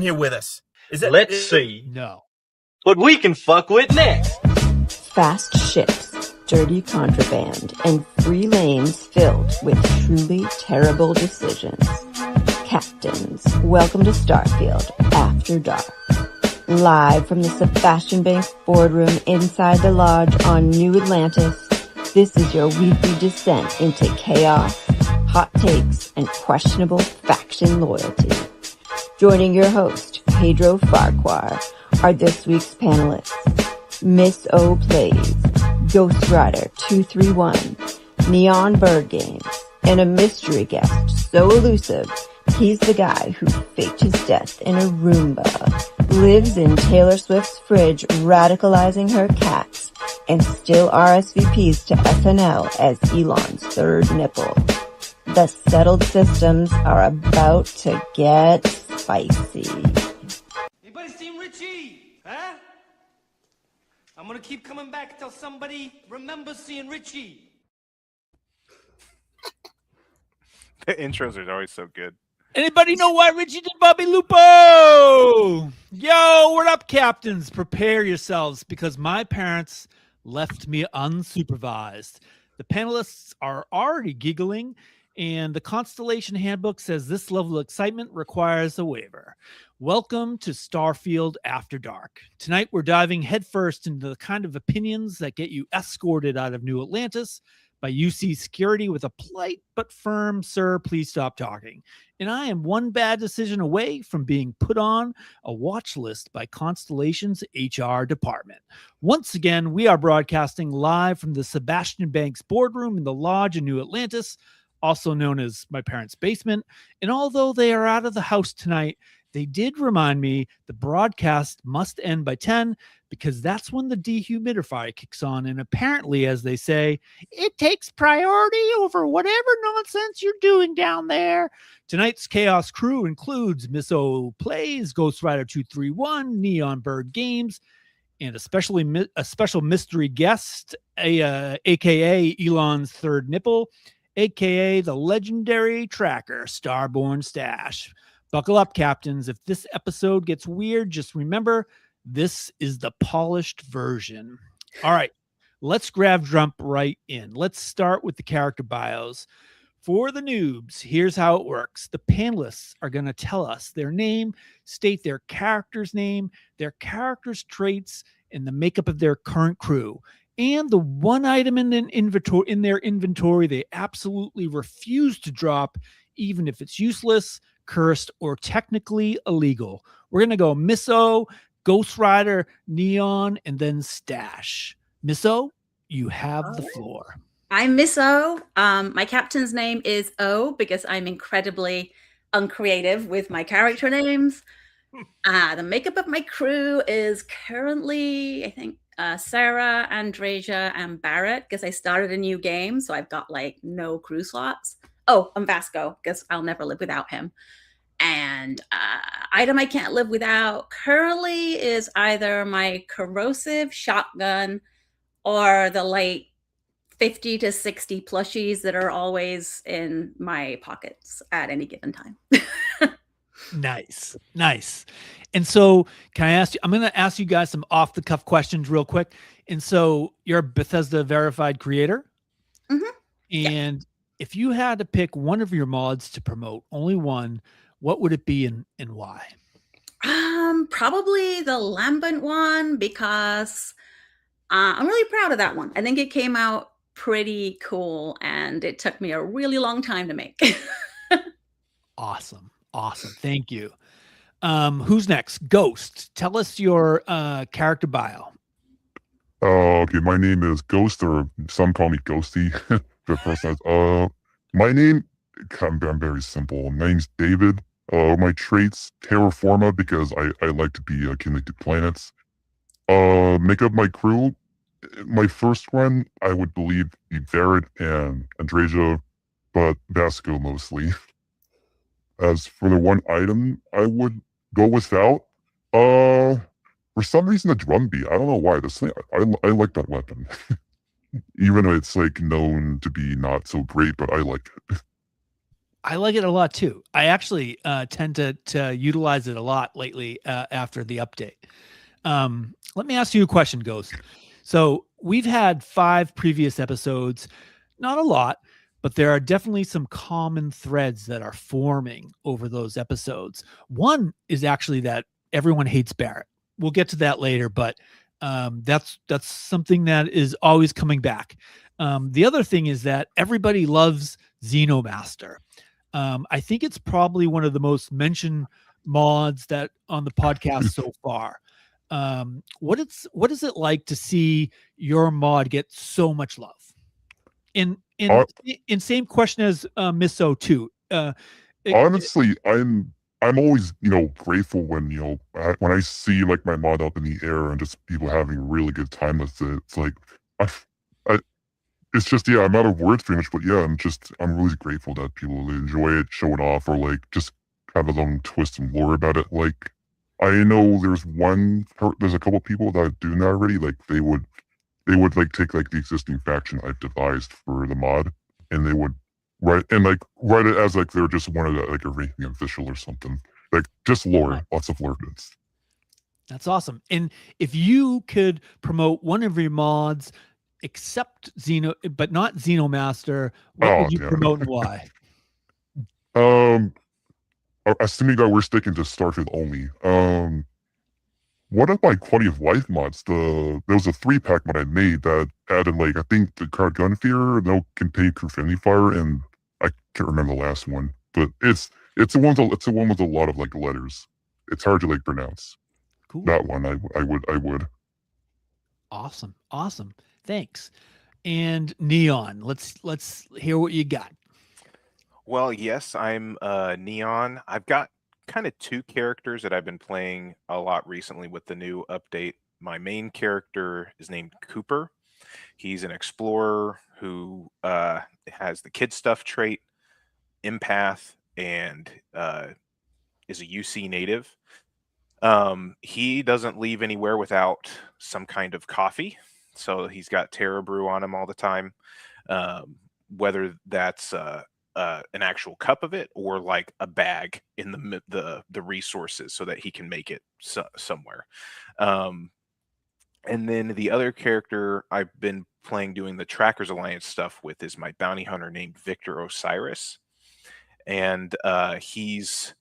here with us. Let's see No. what we can fuck with next. Fast ships, dirty contraband, and free lanes filled with truly terrible decisions. Captains, welcome to Starfield After Dark. Live from the Sebastian Banks boardroom inside the lodge on New Atlantis, this is your weekly descent into chaos, hot takes, and questionable faction loyalty. Joining your host, Pedro Farquhar, are this week's panelists. Miss O Plays, Ghost Rider 231, Neon Bird Games, and a mystery guest so elusive, he's the guy who faked his death in a Roomba, lives in Taylor Swift's fridge radicalizing her cats, and still RSVPs to SNL as Elon's third nipple. The settled systems are about to get spicy. Anybody seen Ritchie? Huh? I'm gonna keep coming back until somebody remembers seeing Ritchie. The intros are always so good. Anybody know why Ritchie did Bobby Lupo? Yo, what up, captains? Prepare yourselves because my parents left me unsupervised. The panelists are already giggling, and the Constellation Handbook says this level of excitement requires a waiver. Welcome to Starfield After Dark. Tonight, we're diving headfirst into the kind of opinions that get you escorted out of New Atlantis by UC security with a polite but firm, "Sir, please stop talking." And I am one bad decision away from being put on a watch list by Constellation's HR department. Once again, we are broadcasting live from the Sebastian Banks boardroom in the Lodge in New Atlantis, also known as my parents' basement. And although they are out of the house tonight, they did remind me the broadcast must end by 10 because that's when the dehumidifier kicks on. And apparently, as they say, it takes priority over whatever nonsense you're doing down there. Tonight's Chaos crew includes Miss O Plays, Ghost Rider 231, Neon Bird Games, and a special mystery guest, a.k.a. Elon's third nipple, a.k.a. the legendary tracker, Starborn Stash. Buckle up, captains. If this episode gets weird, just remember, this is the polished version. All right, let's jump right in. Let's start with the character bios. For the noobs, here's how it works. The panelists are going to tell us their name, state their character's name, their character's traits, and the makeup of their current crew. And the one item in their inventory they absolutely refuse to drop, even if it's useless, cursed, or technically illegal. We're going to go Miss O, Ghost Rider, Neon, and then Stash. Miss O, you have the floor. I'm Miss O. My captain's name is O because I'm incredibly uncreative with my character names. The makeup of my crew is currently, I think, Sarah, Andreja, and Barrett because I started a new game, so I've got like no crew slots. Oh, I'm Vasco because I'll never live without him. And item I can't live without currently is either my corrosive shotgun or the like 50 to 60 plushies that are always in my pockets at any given time. Nice. And so can I ask you, I'm going to ask you guys some off the cuff questions real quick. And so you're a Bethesda verified creator. Mm-hmm. And if you had to pick one of your mods to promote, only one, what would it be and why? Probably the Lambent one because I'm really proud of that one. I think it came out pretty cool and it took me a really long time to make. Awesome. Thank you. Who's next? Ghost. Tell us your character bio. Okay, my name is Ghost, or some call me Ghosty. The person my name, I'm very simple. My name's David. My traits, Terraforma, because I like to be connected planets. Make up my crew. My first run, I would believe, be Barrett and Andreja, but Vasco mostly. As for the one item I would go without, for some reason the drum beat. I don't know why. This thing, I like that weapon. Even though it's like known to be not so great, but I like it. I like it a lot too. I actually tend to utilize it a lot lately after the update. Let me ask you a question, Ghost. So we've had 5 previous episodes, not a lot, but there are definitely some common threads that are forming over those episodes. One is actually that everyone hates Barrett. We'll get to that later, but that's something that is always coming back. The other thing is that everybody loves Xenomaster. I think it's probably one of the most mentioned mods that on the podcast so far. What is it like to see your mod get so much love? In same question as Miss O too. Honestly, I'm always grateful when when I see like my mod up in the air and just people having a really good time with it. It's like I it's just I'm out of words pretty much, but yeah, I'm really grateful that people enjoy it, show it off, or like just have a long twist and lore about it. Like I know there's a couple people that are doing that already. Like they would like take like the existing faction I've devised for the mod, and they would write it as like they're just one of the like a ranking official or something. Like just lore, lots of lore bits. That's awesome. And if you could promote one of your mods, except but not Xenomaster, what would you promote and why? Assuming that we're sticking to Starfield only. One of my Quality of Life mods, there was a 3-pack mod I made that added like I think the card Gun Fear, no contain crew friendly fire, and I can't remember the last one, but it's a one with a lot of like letters. It's hard to like pronounce. Cool. That one I would. Awesome. Thanks. And Neon, let's hear what you got. Well, yes, I'm Neon. I've got kind of 2 characters that I've been playing a lot recently with the new update. My main character is named Cooper. He's an explorer who has the kid stuff trait, empath, and is a UC native. He doesn't leave anywhere without some kind of coffee. So he's got Terra Brew on him all the time. Whether that's an actual cup of it or like a bag in the resources so that he can make it somewhere. And then the other character I've been playing doing the Trackers Alliance stuff with is my bounty hunter named Victor Osiris. And he's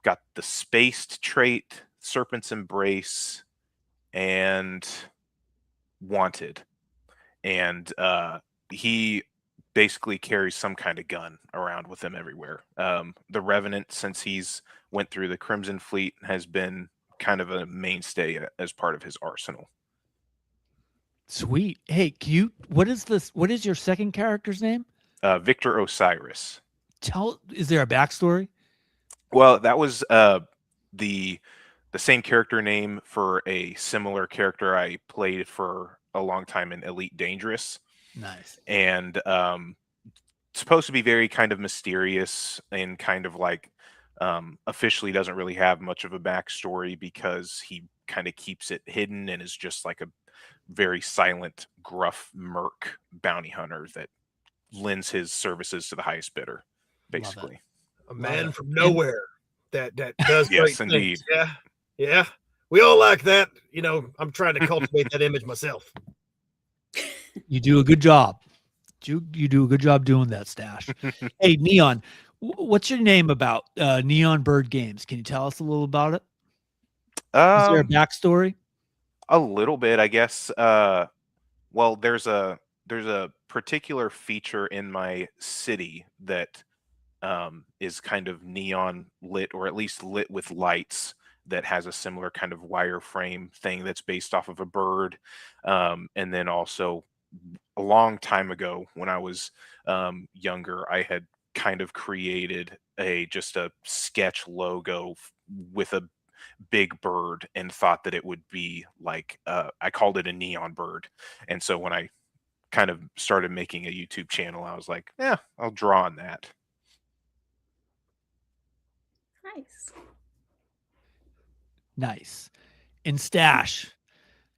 got the spaced trait, Serpent's Embrace, and Wanted. And he basically carries some kind of gun around with him everywhere. The Revenant, since he's went through the Crimson Fleet, has been kind of a mainstay as part of his arsenal. Sweet. Hey, what is your second character's name? Victor Osiris. Is there a backstory? Well, that was the same character name for a similar character I played for a long time in Elite Dangerous. Nice. And supposed to be very kind of mysterious and kind of like officially doesn't really have much of a backstory because he kind of keeps it hidden and is just like a very silent, gruff merc bounty hunter that lends his services to the highest bidder, basically. A man from nowhere that does great yes, things. indeed. Yeah. We all like that. I'm trying to cultivate that image myself. You do a good job. You do a good job doing that, Stash. Hey, Neon, what's your name about Neon Bird Games? Can you tell us a little about it? Is there a backstory? A little bit, I guess. Well, there's a particular feature in my city that is kind of neon lit, or at least lit with lights, that has a similar kind of wireframe thing that's based off of a bird. And then also a long time ago when I was younger, I had kind of created just a sketch logo with a big bird and thought that it would be like I called it a neon bird. And so when I kind of started making a YouTube channel, I was like, yeah, I'll draw on that. Nice. And Stash,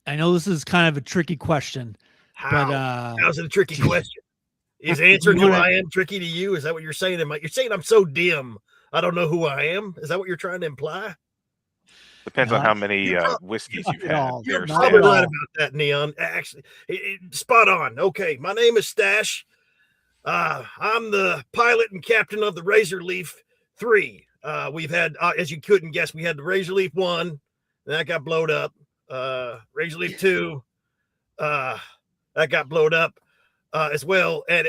I know this is kind of a tricky question, but how's it a tricky question? Is answering who I am tricky to you? Is that what you're saying? You're saying I'm so dim, I don't know who I am? Is that what you're trying to imply? Depends on how many whiskeys you've had. You're probably right about that, Neon. Actually, spot on. Okay, my name is Stash. I'm the pilot and captain of the Razor Leaf 3. We've had, as you couldn't guess, we had the Razor Leaf 1, and that got blowed up. Razor Leaf 2, that got blowed up as well. And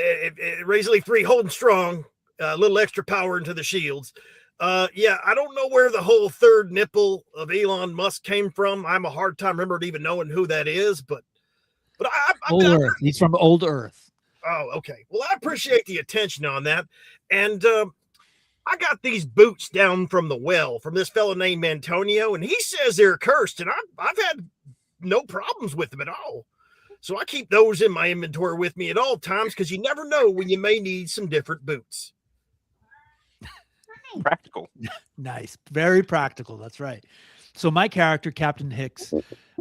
Razor Leaf 3 holding strong, a little extra power into the shields. Yeah, I don't know where the whole third nipple of Elon Musk came from. I'm a hard time remembering even knowing who that is, but Old Earth. He's from Old Earth. Oh, okay. Well, I appreciate the attention on that. And I got these boots down from the well from this fellow named Antonio, and he says they're cursed, and I've had no problems with them at all. So I keep those in my inventory with me at all times because you never know when you may need some different boots. Practical. Nice. Very practical. That's right. So my character, Captain Hicks,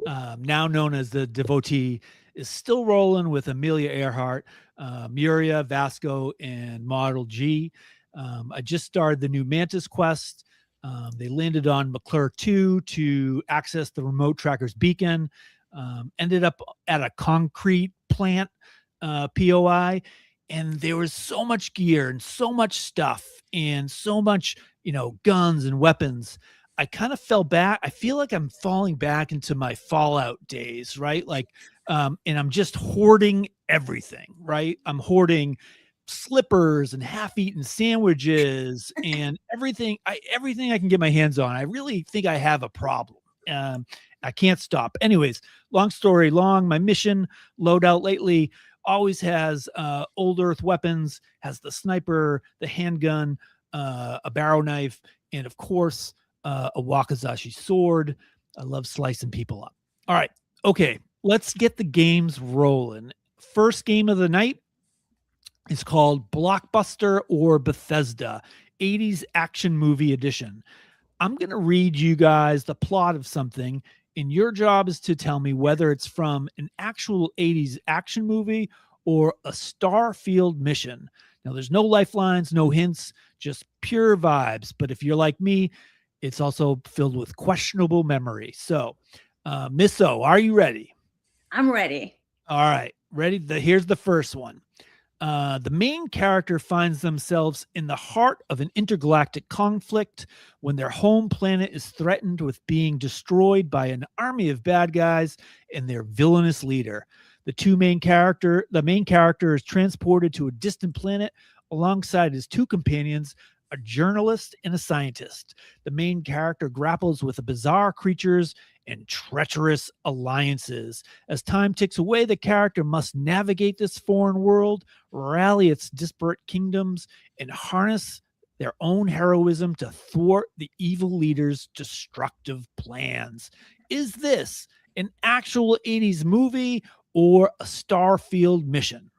now known as the Devotee, is still rolling with Amelia Earhart, Muria, Vasco, and Model G. I just started the new Mantis quest. They landed on McClure 2 to access the remote tracker's beacon. Ended up at a concrete plant POI, and there was so much gear and so much stuff and so much, guns and weapons. I kind of fell back. I feel like I'm falling back into my Fallout days, right? Like, and I'm just hoarding everything, right? I'm hoarding slippers and half-eaten sandwiches and everything I can get my hands on. I really think I have a problem. I can't stop. Anyways, long story long, my mission loadout lately always has Old Earth weapons, has the sniper, the handgun, a barrow knife, and of course, a Wakizashi sword. I love slicing people up. All right. Okay. Let's get the games rolling. First game of the night is called Blockbuster or Bethesda 80s Action Movie Edition. I'm going to read you guys the plot of something, and your job is to tell me whether it's from an actual 80s action movie or a Starfield mission. Now, there's no lifelines, no hints, just pure vibes. But if you're like me, it's also filled with questionable memory. So, Miss O, are you ready? I'm ready. All right. Ready? Here's the first one. The main character finds themselves in the heart of an intergalactic conflict when their home planet is threatened with being destroyed by an army of bad guys and their villainous leader. The main character is transported to a distant planet alongside his two companions, a journalist and a scientist. The main character grapples with bizarre creatures and treacherous alliances. As time ticks away, the character must navigate this foreign world, rally its disparate kingdoms, and harness their own heroism to thwart the evil leader's destructive plans. Is this an actual 80s movie or a Starfield mission?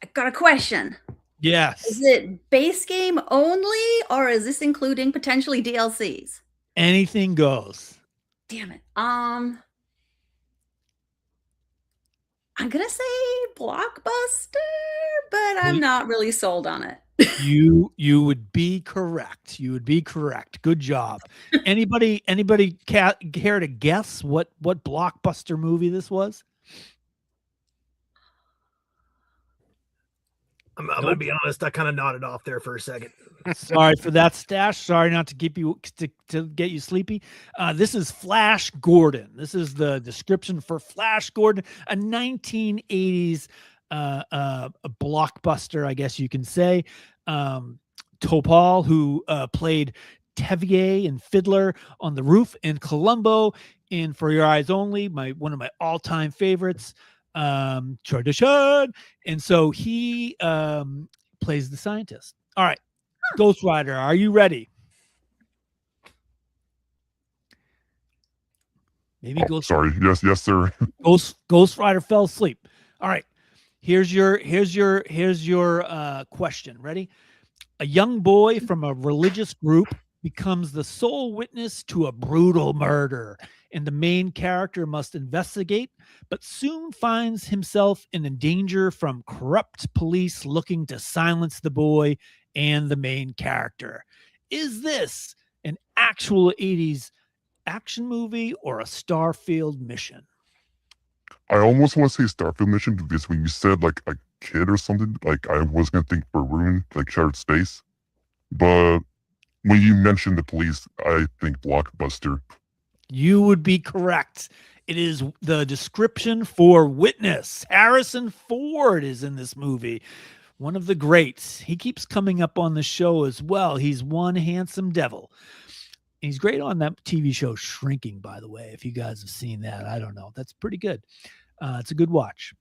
I got a question. Yes. Is it base game only, or is this including potentially DLCs? Anything goes. Damn it. I'm gonna say Blockbuster, but I'm not really sold on it. You would be correct. You would be correct. Good job. Anybody care to guess what Blockbuster movie this was? I'm going to be honest. I kind of nodded off there for a second. Sorry for that, Stash. Sorry not to keep you to get you sleepy. This is Flash Gordon. This is the description for Flash Gordon, a 1980s a blockbuster, I guess you can say. Topol, who played Tevier and Fiddler on the Roof, and Columbo in For Your Eyes Only, one of my all-time favorites. Tradition. And so he plays the scientist. All right. Ghost Rider, are you ready? Maybe Ghost Sorry. Yes, sir. Ghost Rider fell asleep. All right. Here's your question. Ready? A young boy from a religious group becomes the sole witness to a brutal murder and the main character must investigate, but soon finds himself in danger from corrupt police looking to silence the boy and the main character. Is this an actual 80s action movie or a Starfield mission? I almost want to say Starfield Mission because when you said like a kid or something, like I was gonna think Maroon, like Shattered Space. But when you mentioned the police, I think Blockbuster. You would be correct. It is the description for Witness. Harrison Ford is in this movie. One of the greats. He keeps coming up on the show as well. He's one handsome devil. He's great on that TV show Shrinking, by the way. If you guys have seen that, I don't know. That's pretty good. It's a good watch.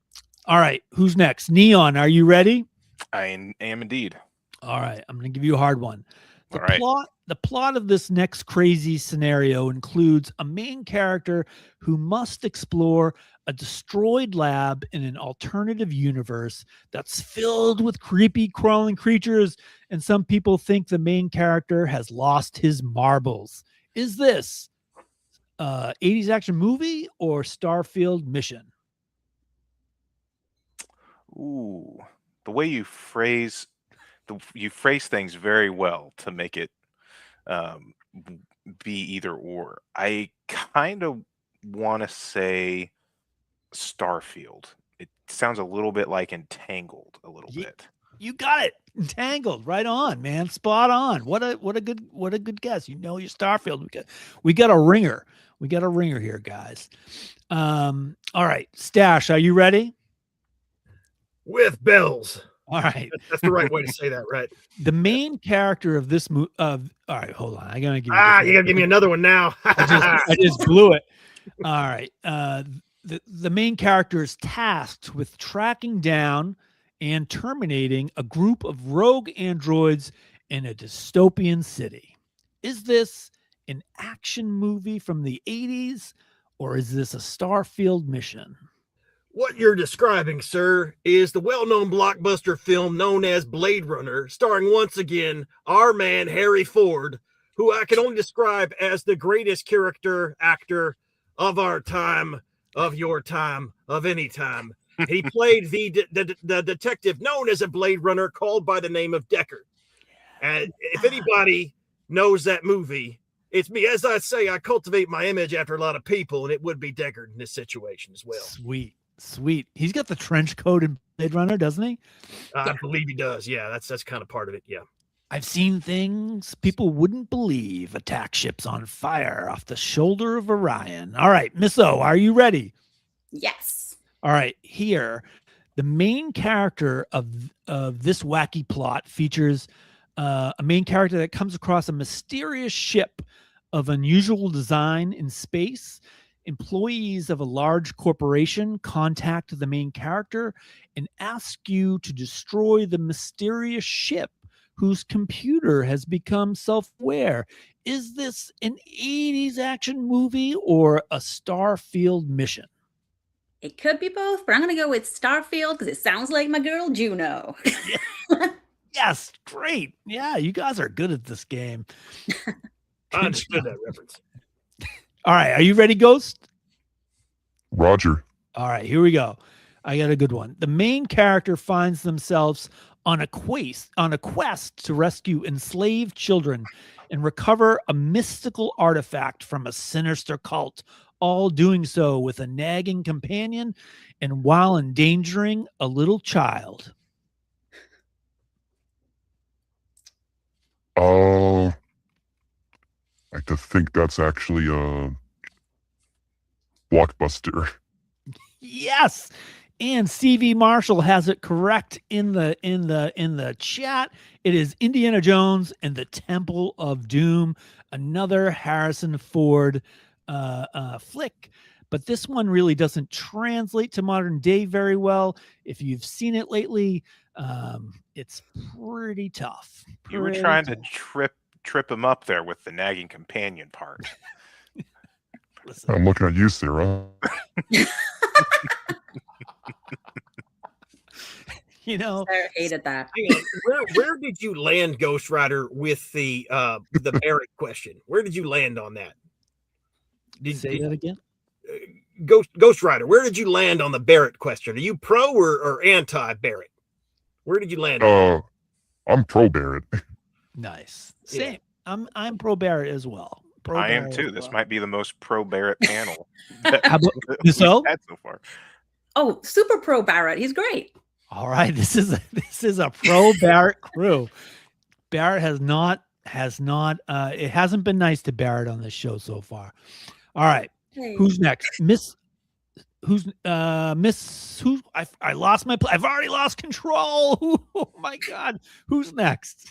All right. Who's next? Neon, are you ready? I am indeed. All right. I'm going to give you a hard one. All right. The plot of this next crazy scenario includes a main character who must explore a destroyed lab in an alternative universe that's filled with creepy crawling creatures, and some people think the main character has lost his marbles. Is this 80s action movie or Starfield mission? Ooh, the way you phrase things very well to make it be either or. I kind of want to say Starfield. It sounds a little bit like Entangled, a little bit. You got it. Entangled. Right on, man. Spot on. What a good guess. You know your Starfield. We got a ringer. We got a ringer here, guys. All right. Stash, are you ready? With bells. All right. That's the right way to say that, right? The main character of this movie. All right, hold on. I gotta give you gotta give me another one now. I just blew it. All right. The main character is tasked with tracking down and terminating a group of rogue androids in a dystopian city. Is this an action movie from the 80s, or is this a Starfield mission? What you're describing, sir, is the well-known blockbuster film known as Blade Runner, starring once again our man Harry Ford, who I can only describe as the greatest character actor of our time, of your time, of any time. He played the detective known as a Blade Runner called by the name of Deckard. And if anybody knows that movie, it's me. As I say, I cultivate my image after a lot of people, and it would be Deckard in this situation as well. Sweet. He's got the trench coat in Blade Runner, doesn't he? I believe he does. Yeah, that's kind of part of it. Yeah. I've seen things people wouldn't believe. Attack ships on fire off the shoulder of Orion. All right, Miss O, are you ready? Yes. All right, here. The main character of this wacky plot features a main character that comes across a mysterious ship of unusual design in space. Employees of a large corporation contact the main character and ask you to destroy the mysterious ship whose computer has become self-aware. Is this an 80s action movie or a Starfield mission? It could be both, but I'm going to go with Starfield because it sounds like my girl Juno. Yes, great. Yeah, you guys are good at this game. I understood that reference. All right, are you ready, Ghost? Roger. All right, here we go. I got a good one. The main character finds themselves on a quest to rescue enslaved children and recover a mystical artifact from a sinister cult, all doing so with a nagging companion and while endangering a little child. I could think that's actually a Blockbuster. Yes. And CV Marshall has it correct in the chat. It is Indiana Jones and the Temple of Doom, another Harrison Ford flick. But this one really doesn't translate to modern day very well. If you've seen it lately, it's pretty tough. You were trying to trip him up there with the nagging companion part. Listen. I'm looking at you, Sarah. You know, Sarah hated that. Where did you land, Ghost Rider, with the Barrett question? Where did you land on that? Say that again. Ghost Rider, where did you land on the Barrett question? Are you pro or anti Barrett? Where did you land? I'm pro Barrett. Nice. Same. I'm pro Barrett as well. I am too. This might be the most pro Barrett panel that How about we've so? had so far. Oh, super pro Barrett. He's great. All right, this is a pro Barrett crew. Barrett it hasn't been nice to Barrett on this show so far. All right. Hey. Who's next? I lost I've already lost control. Oh my god. Who's next?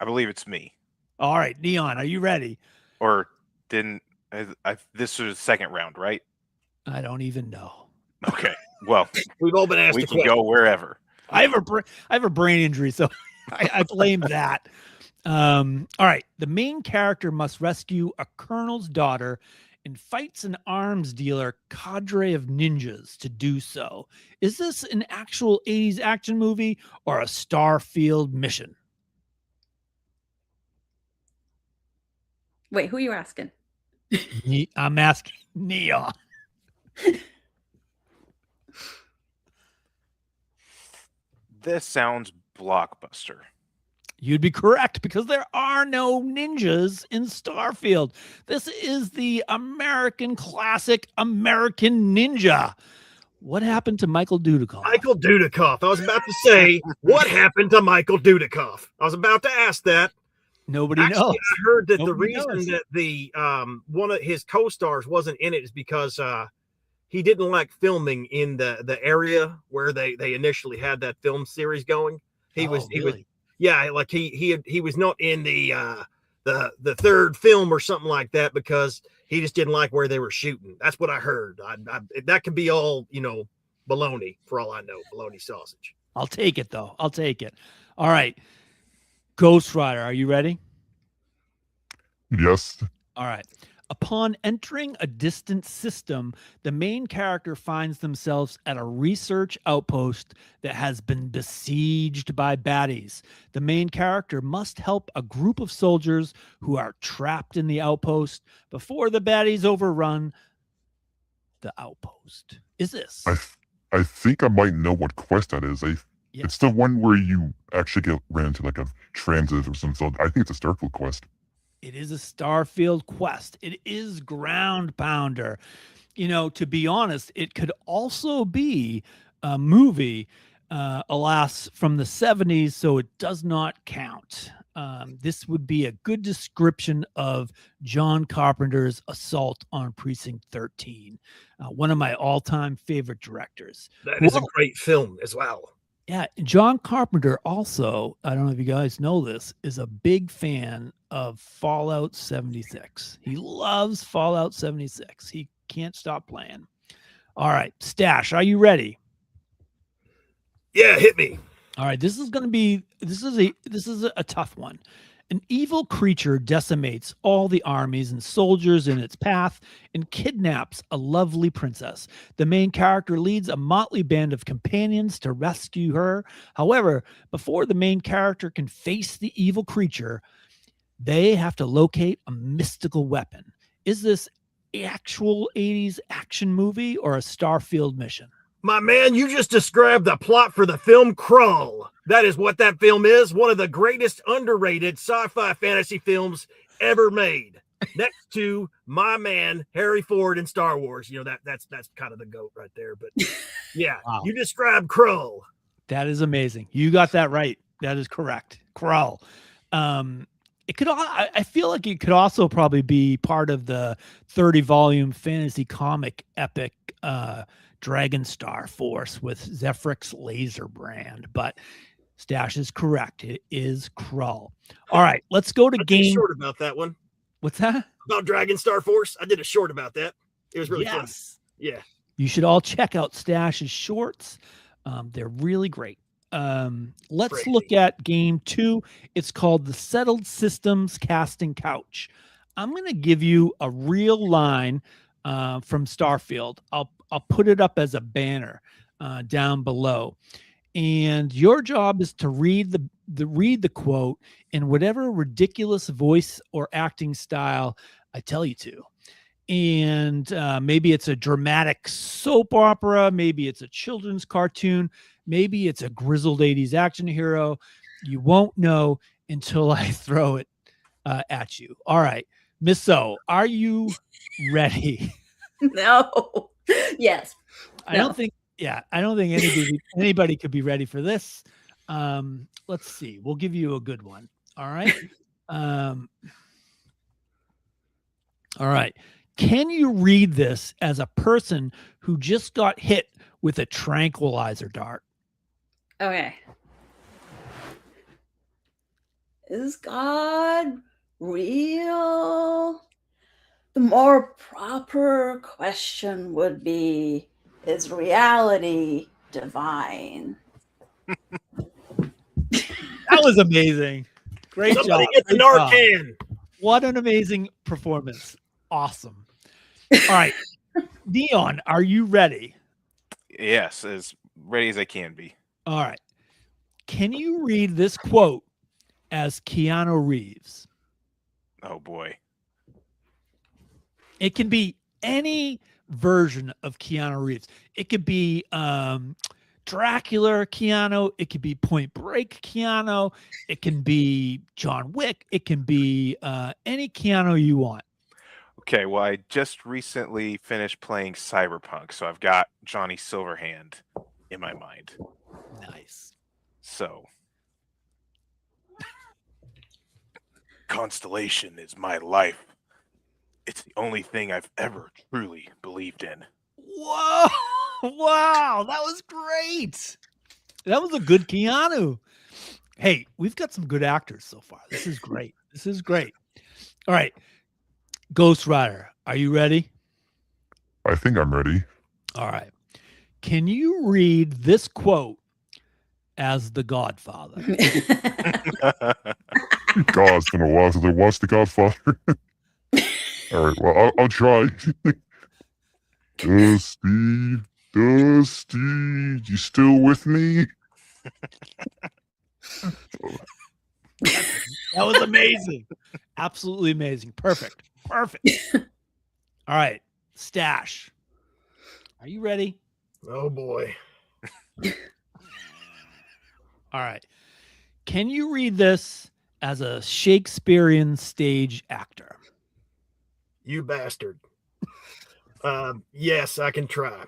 I believe it's me. All right, Neon, are you ready? Or this was the second round, right? I don't even know. Okay. Well, we've all been asked. We can go wherever. I have a brain injury, so I blame that. All right. The main character must rescue a colonel's daughter and fights an arms dealer cadre of ninjas to do so. Is this an actual 80s action movie or a Starfield mission? Wait, who are you asking? I'm asking Neon. This sounds blockbuster. You'd be correct because there are no ninjas in Starfield. This is the American classic American Ninja. What happened to Michael Dudikoff? Michael Dudikoff. I was about to say, what happened to Michael Dudikoff? I was about to ask that. Nobody knows. I heard that Nobody the reason knows. that the one of his co-stars wasn't in it is because he didn't like filming in the area where they initially had that film series going. He was like he was not in the third film or something like that because he just didn't like where they were shooting. That's what I heard. That could be all, baloney for all I know, baloney sausage. I'll take it though. I'll take it. All right. Ghost Rider, are you ready? Yes. All right. Upon entering a distant system, the main character finds themselves at a research outpost that has been besieged by baddies. The main character must help a group of soldiers who are trapped in the outpost before the baddies overrun the outpost. Is this? I think I might know what quest that is. It's the one where you actually get ran into like a transit or something. So I think it's a Starfield quest. It is a Starfield quest. It is Ground Pounder. To be honest, it could also be a movie, alas, from the 70s, so it does not count. This would be a good description of John Carpenter's Assault on Precinct 13, one of my all-time favorite directors. That is a great film as well. Yeah, John Carpenter also, I don't know if you guys know this, is a big fan of Fallout 76. He loves Fallout 76. He can't stop playing. All right, Stash, are you ready? Yeah, hit me. All right, this is a tough one. An evil creature decimates all the armies and soldiers in its path and kidnaps a lovely princess. The main character leads a motley band of companions to rescue her. However, before the main character can face the evil creature, they have to locate a mystical weapon. Is this actual 80s action movie or a Starfield mission? My man, you just described the plot for the film Krull. That is what that film is. One of the greatest underrated sci-fi fantasy films ever made. Next to my man, Harry Ford in Star Wars. That's kind of the GOAT right there. But yeah, wow. You described Krull. That is amazing. You got that right. That is correct. Krull. It could. I feel like it could also probably be part of the 30-volume fantasy comic epic Dragon Star Force with Zephyrix laser brand, but Stash is correct. It is Krull. All right, let's go to game. Short about that one. What's that? About Dragon Star Force. I did a short about that. It was really fun. Yeah. You should all check out Stash's shorts. They're really great. Let's look at game 2. It's called the Settled Systems Casting Couch. I'm going to give you a real line from Starfield. I'll put it up as a banner down below, and your job is to read the quote in whatever ridiculous voice or acting style I tell you to. and maybe it's a dramatic soap opera, maybe it's a children's cartoon, maybe it's a grizzled 80s action hero. You won't know until I throw it at you. All right, Miss O, are you ready? No. Yes. I don't think anybody could be ready for this. Let's see. We'll give you a good one. All right. All right. Can you read this as a person who just got hit with a tranquilizer dart? Okay. Is God real? The more proper question would be, is reality divine? That was amazing. Great Somebody job. get the Great job. Narcan. What an amazing performance. Awesome. All right. Neon, are you ready? Yes, as ready as I can be. All right. Can you read this quote as Keanu Reeves? Oh boy. It can be any version of Keanu Reeves. It could be Dracula Keanu. It could be Point Break Keanu. It can be John Wick. It can be any Keanu you want. Okay, well, I just recently finished playing Cyberpunk, so I've got Johnny Silverhand in my mind. Nice. So, Constellation is my life. It's the only thing I've ever truly believed in. Whoa! Wow, that was great. That was a good Keanu. Hey, we've got some good actors so far. This is great. This is great. All right. Ghost Rider, are you ready? I think I'm ready. All right. Can you read this quote as The Godfather? God, it's been a while since I watched The Godfather. All right, well, I'll try. Dusty, you still with me? That was amazing. Absolutely amazing. Perfect. Perfect. All right. Stash. Are you ready? Oh boy. All right. Can you read this as a Shakespearean stage actor? You bastard. Yes, I can try.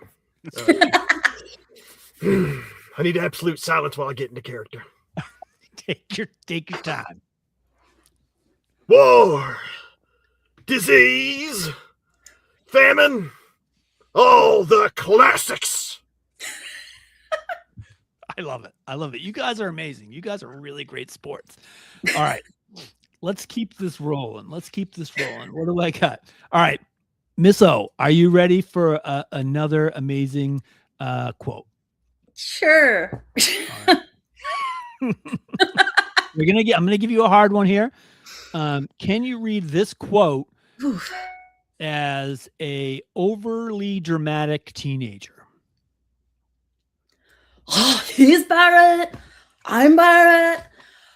I need absolute silence while I get into character. Take your time. War, disease, famine, all the classics. I love it. I love it. You guys are amazing. You guys are really great sports. All right. Let's keep this rolling. What do I got? All right. Miss O, are you ready for another amazing quote? Sure. Right. I'm gonna give you a hard one here. Can you read this quote as a overly dramatic teenager? Oh, he's Barrett. I'm Barrett.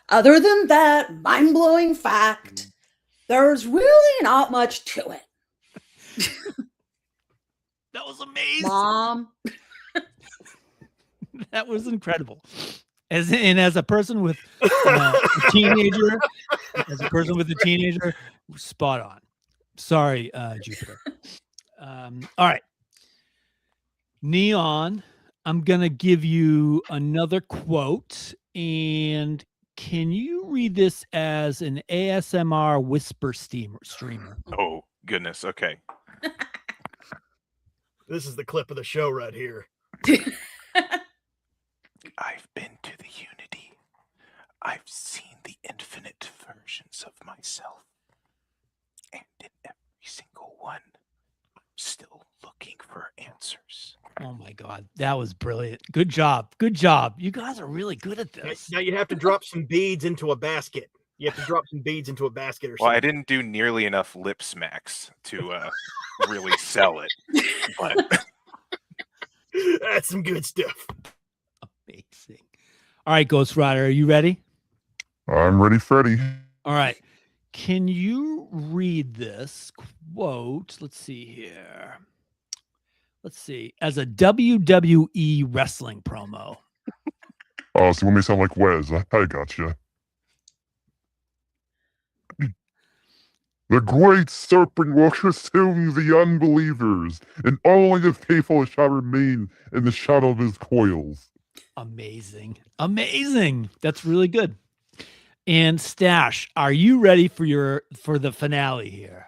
Other than that mind-blowing fact, there's really not much to it. That was amazing. Mom. That was incredible. As a person with a teenager, spot on. Sorry, Jupiter. All right. Neon, I'm going to give you another quote. And can you read this as an ASMR whisper streamer? Oh, goodness. Okay. This is the clip of the show right here. I've been to the Unity. I've seen the infinite versions of myself. And in every single one, I'm still looking for answers. Oh my God. That was brilliant. Good job. Good job. You guys are really good at this. Now you have to drop some beads into a basket. You have to drop some beads into a basket or Well, something. I didn't do nearly enough lip smacks to really sell it. But that's some good stuff. Amazing. All right, Ghost Rider, are you ready? I'm ready, Freddy. All right. Can you read this quote. Let's see here. Let's see. As a WWE wrestling promo. Oh, so you want me to sound like Wes? I gotcha. The great serpent will consume the unbelievers, and only the faithful shall remain in the shadow of his coils. Amazing. Amazing. That's really good. And Stash, are you ready for the finale here?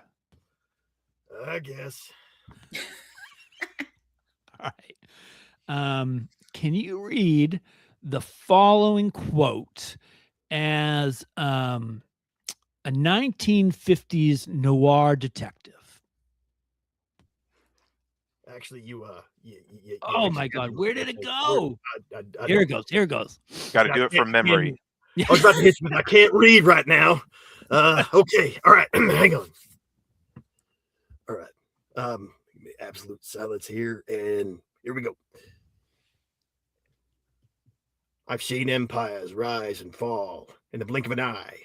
I guess. All right. Can you read the following quote as a 1950s noir detective? Actually, you Oh actually my have God, me where did it word. go? I Here it don't- goes. Here it goes. Got to I do it can't from memory. Yeah. I was about to hit you, but I can't read right now. Okay, all right, hang on. All right, absolute silence here, and here we go. I've seen empires rise and fall in the blink of an eye.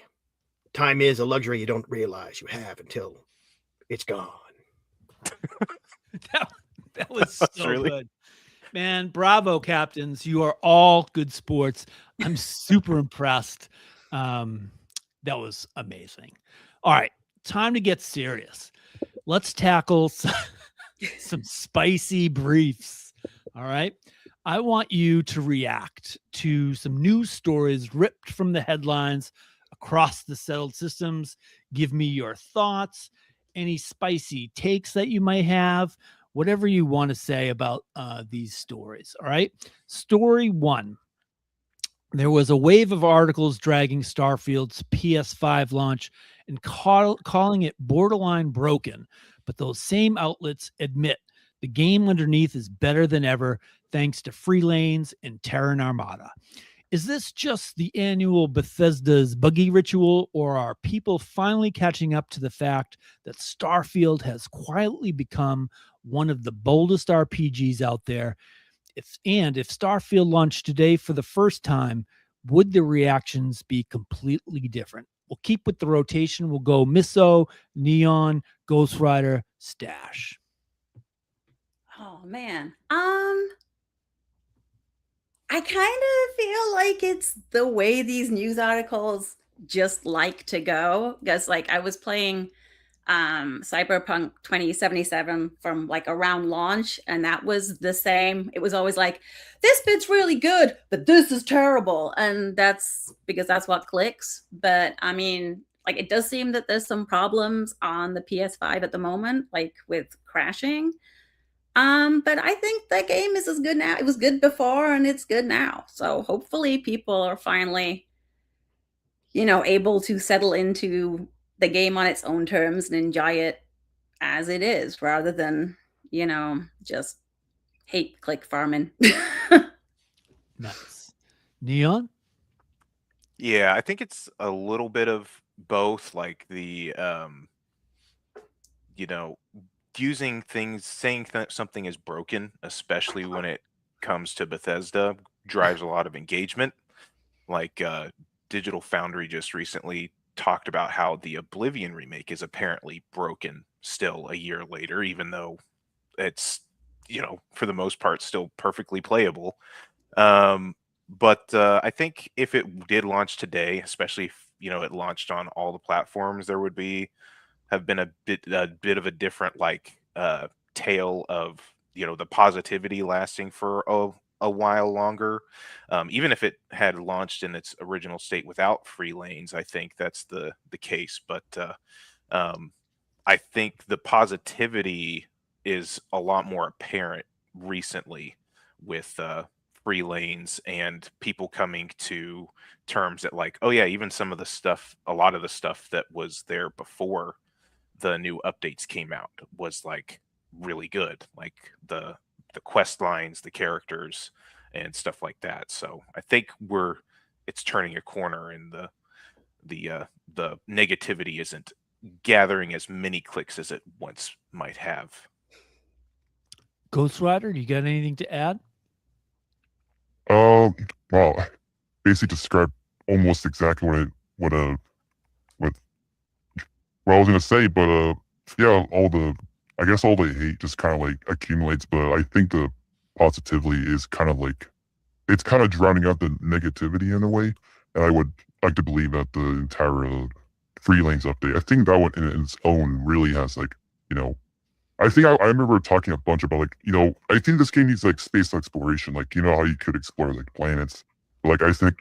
Time is a luxury you don't realize you have until it's gone. That was so Really? good. Man, bravo, captains. You are all good sports. I'm super impressed. That was amazing. All right, time to get serious. Let's tackle some spicy briefs. All right. I want you to react to some news stories ripped from the headlines across the settled systems. Give me your thoughts, any spicy takes that you might have, whatever you want to say about these stories. All right. Story one. There was a wave of articles dragging Starfield's PS5 launch and calling it borderline broken. But those same outlets admit the game underneath is better than ever thanks to free lanes and Terran Armada. Is this just the annual Bethesda's buggy ritual, or are people finally catching up to the fact that Starfield has quietly become one of the boldest RPGs out there? If Starfield launched today for the first time, would the reactions be completely different? We'll keep with the rotation. We'll go Misso, Neon, Ghost Rider, Stash. Oh man. I kind of feel like it's the way these news articles just like to go, because like I was playing Cyberpunk 2077 from like around launch, and that was the same. It was always like, this bit's really good, but this is terrible. And that's because that's what clicks. But I mean, like, it does seem that there's some problems on the PS5 at the moment, like with crashing. But I think the game is as good now. It was good before and it's good now. So hopefully people are finally, able to settle into the game on its own terms and enjoy it as it is, rather than, just hate click farming. Nice. Neon? Yeah, I think it's a little bit of both, like the you know, using things, saying something is broken, especially when it comes to Bethesda, drives a lot of engagement. Like Digital Foundry just recently talked about how the Oblivion remake is apparently broken still a year later, even though it's, for the most part still perfectly playable. But I think if it did launch today, especially if, it launched on all the platforms, there would have been a bit of a different tale of, the positivity lasting for a while longer. Even if it had launched in its original state without free lanes, I think that's the case. But I think the positivity is a lot more apparent recently with free lanes and people coming to terms that, like, oh yeah, even a lot of the stuff that was there before the new updates came out was like really good, like the quest lines, the characters, and stuff like that. So I think it's turning a corner, and the negativity isn't gathering as many clicks as it once might have. Ghost Rider, do you got anything to add? Well, basically described almost exactly what I was gonna say, but yeah, I guess all the hate just kind of like accumulates, but I think the positivity is kind of like, it's kind of drowning out the negativity in a way. And I would like to believe that the entire Free Lanes update, I think that one in its own really has like, I think I remember talking a bunch about like, I think this game needs like space exploration, like, how you could explore like planets. Like, I think,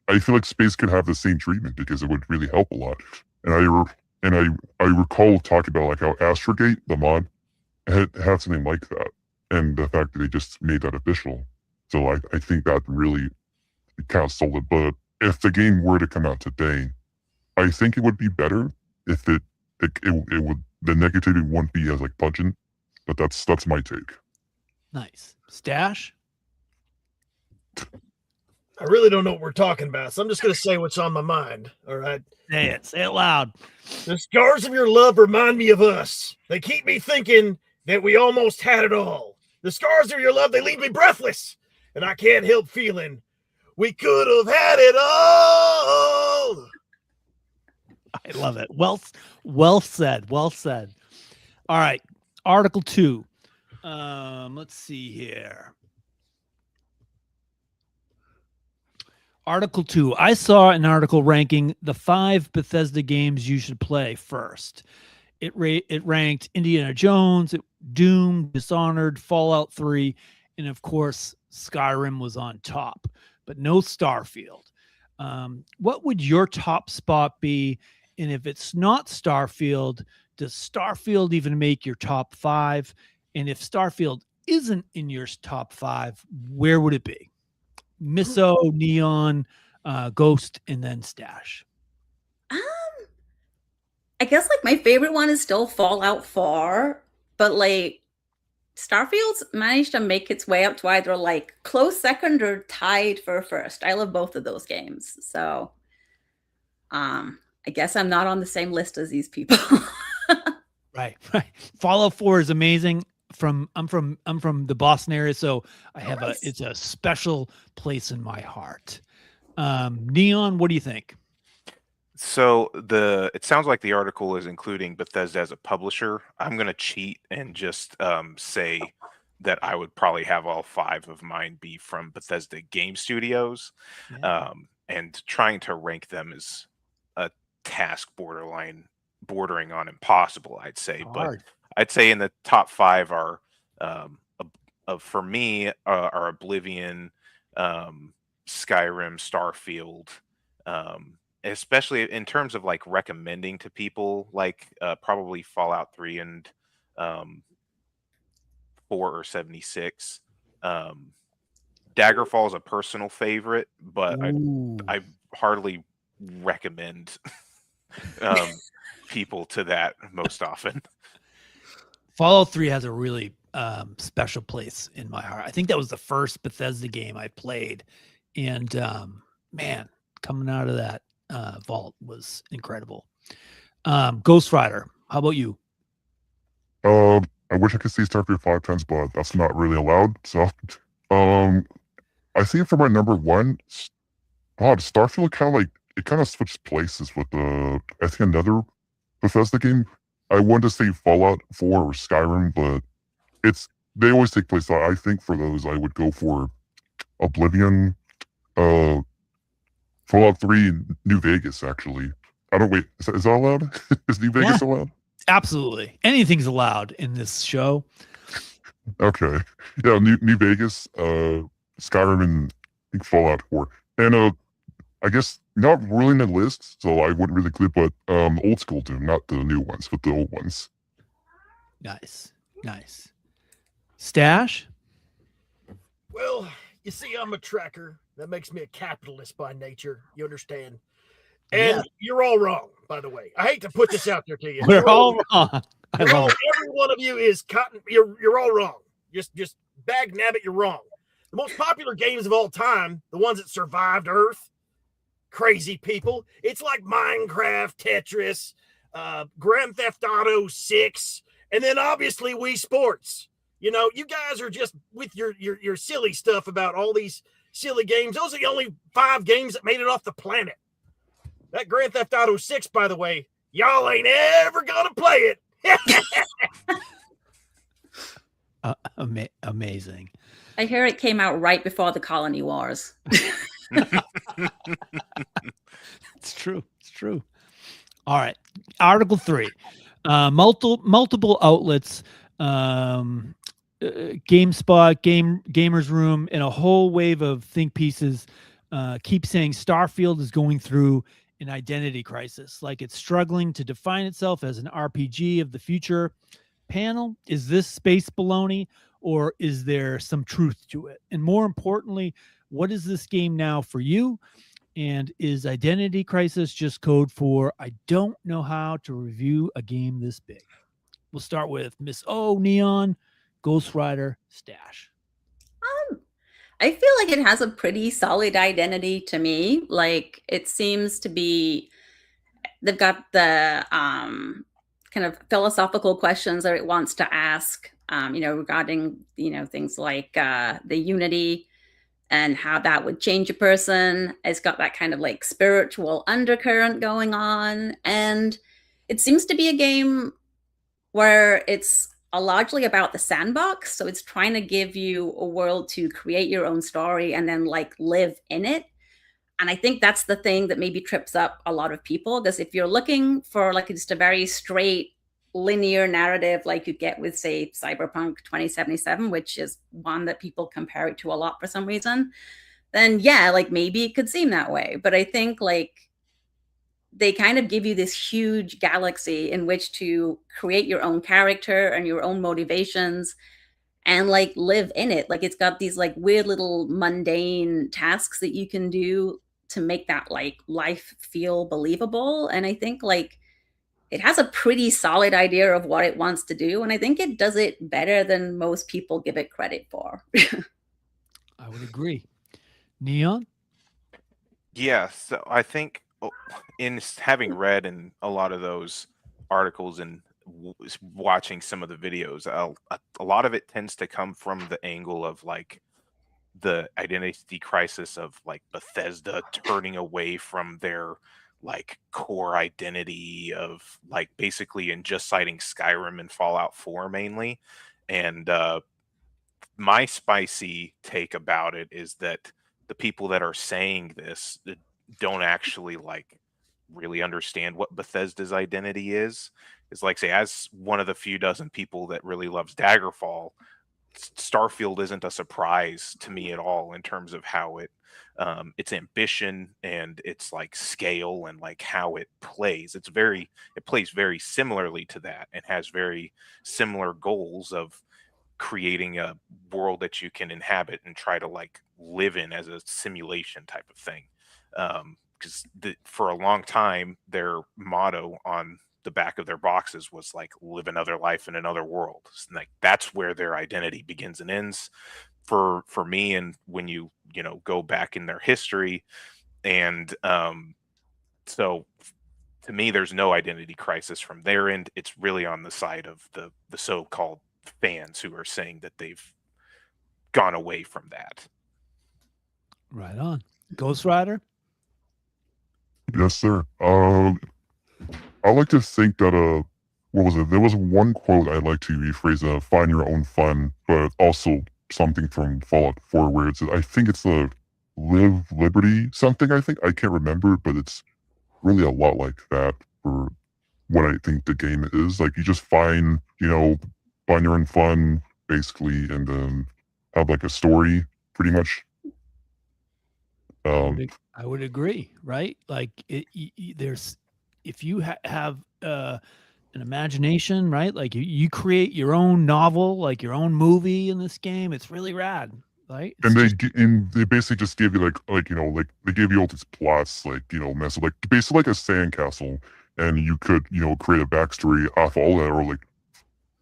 I feel like space could have the same treatment because it would really help a lot. And I recall talking about like how Astrogate, the mod, had something like that. And the fact that they just made that official. So I think that really kind of sold it. But if the game were to come out today, I think it would be better if it would, the negativity wouldn't be as like pungent. But that's my take. Nice. Stash? I really don't know what we're talking about, so I'm just going to say what's on my mind. All right. Say it. Say it loud. The scars of your love remind me of us. They keep me thinking that we almost had it all. The scars of your love, they leave me breathless. And I can't help feeling we could have had it all. I love it. Well said. Well said. All right. Article 2. Let's see here. Article 2. I saw an article ranking the 5 Bethesda games you should play first. It ranked Indiana Jones, Doom, Dishonored, Fallout 3, and of course, Skyrim was on top, but no Starfield. What would your top spot be? And if it's not Starfield, does Starfield even make your top 5? And if Starfield isn't in your top 5, where would it be? Misso, Neon, Ghost, and then Stash. I guess like my favorite one is still Fallout 4, but like Starfield's managed to make its way up to either like close second or tied for first. I love both of those games. So I guess I'm not on the same list as these people. Right. Fallout 4 is amazing. I'm from the Boston area, so I have it's a special place in my heart. Neon, what do you think? So it sounds like the article is including Bethesda as a publisher. I'm going to cheat and just say that I would probably have all 5 of mine be from Bethesda Game Studios. Yeah. And trying to rank them is a task bordering on impossible, I'd say. Hard. But I'd say in the top 5 are, for me, are Oblivion, Skyrim, Starfield, especially in terms of like recommending to people, like probably Fallout 3 and 4 or 76. Daggerfall is a personal favorite, but I hardly recommend people to that most often. Fallout 3 has a really special place in my heart. I think that was the first Bethesda game I played. And man, coming out of that vault was incredible. Ghost Rider, how about you? I wish I could say Starfield 5 times, but that's not really allowed. So I think for my number 1, Starfield kind of switched places with I think another Bethesda game. I wanted to say Fallout 4 or Skyrim, but they always take place. So I think for those, I would go for Oblivion, Fallout 3, New Vegas, actually. Wait, is that allowed? Is New Vegas allowed? Absolutely. Anything's allowed in this show. Okay. Yeah, New Vegas, Skyrim, and I think Fallout 4. And I guess not really in the list, so I wouldn't really include, but old school Doom, not the new ones, but the old ones. Nice. Stash? Well, you see, I'm a tracker. That makes me a capitalist by nature. You understand? And you're all wrong, by the way. I hate to put this out there to you. We're all wrong. Every one of you is cotton. You're all wrong. Just bag nabbit, you're wrong. The most popular games of all time, the ones that survived Earth, crazy people. It's like Minecraft, Tetris, Grand Theft Auto 6, and then obviously Wii Sports. You know, you guys are just with your silly stuff about all these silly games. Those are the only 5 games that made it off the planet. That Grand Theft Auto 6, by the way, y'all ain't ever gonna play it. Amazing. I hear it came out right before the Colony Wars. It's true. It's true. All right. Article 3. Multiple outlets, GameSpot, Gamers Room, and a whole wave of think pieces keep saying Starfield is going through an identity crisis, like it's struggling to define itself as an RPG of the future. Panel, is this space baloney, or is there some truth to it? And more importantly, what is this game now for you? And is identity crisis just code for I don't know how to review a game this big? We'll start with Miss O, Neon, Ghost Rider, Stash. I feel like it has a pretty solid identity to me. Like, it seems to be, they've got the kind of philosophical questions that it wants to ask, regarding, things like the unity and how that would change a person. It's got that kind of like spiritual undercurrent going on. And it seems to be a game where it's largely about the sandbox. So it's trying to give you a world to create your own story and then like live in it. And I think that's the thing that maybe trips up a lot of people, because if you're looking for like just a very straight linear narrative like you get with, say, Cyberpunk 2077, which is one that people compare it to a lot for some reason, then yeah, like maybe it could seem that way. But I think like they kind of give you this huge galaxy in which to create your own character and your own motivations and like live in it. Like it's got these like weird little mundane tasks that you can do to make that like life feel believable. And I think like it has a pretty solid idea of what it wants to do. And I think it does it better than most people give it credit for. I would agree. Neon? Yeah, so I think in having read in a lot of those articles and watching some of the videos, a lot of it tends to come from the angle of like the identity crisis of like Bethesda turning away from their like core identity of like basically in just citing Skyrim and Fallout 4 mainly. And my spicy take about it is that the people that are saying this don't actually like really understand what Bethesda's identity is. It's like, say, as one of the few dozen people that really loves Daggerfall, Starfield isn't a surprise to me at all in terms of how its ambition and its like scale and like how it plays. It plays very similarly to that and has very similar goals of creating a world that you can inhabit and try to like live in as a simulation type of thing. Because for a long time, their motto on the back of their boxes was like live another life in another world. Like that's where their identity begins and ends for me. And when you go back in their history, and so to me, there's no identity crisis from their end. It's really on the side of the so-called fans who are saying that they've gone away from that. Right on. Ghost Rider? Yes, sir. I like to think that what was it? There was one quote I like to rephrase, find your own fun, but also something from Fallout 4 where it's, I think it's a live liberty something, I can't remember, but it's really a lot like that for what I think the game is. Like you just find your own fun basically, and then have like a story pretty much. I would agree, right? Like there's, if you have an imagination, right? Like you create your own novel, like your own movie in this game. It's really rad, right? And they basically just give you like they give you all these plots, like massive, like basically like a sandcastle, and you could create a backstory off all that, or like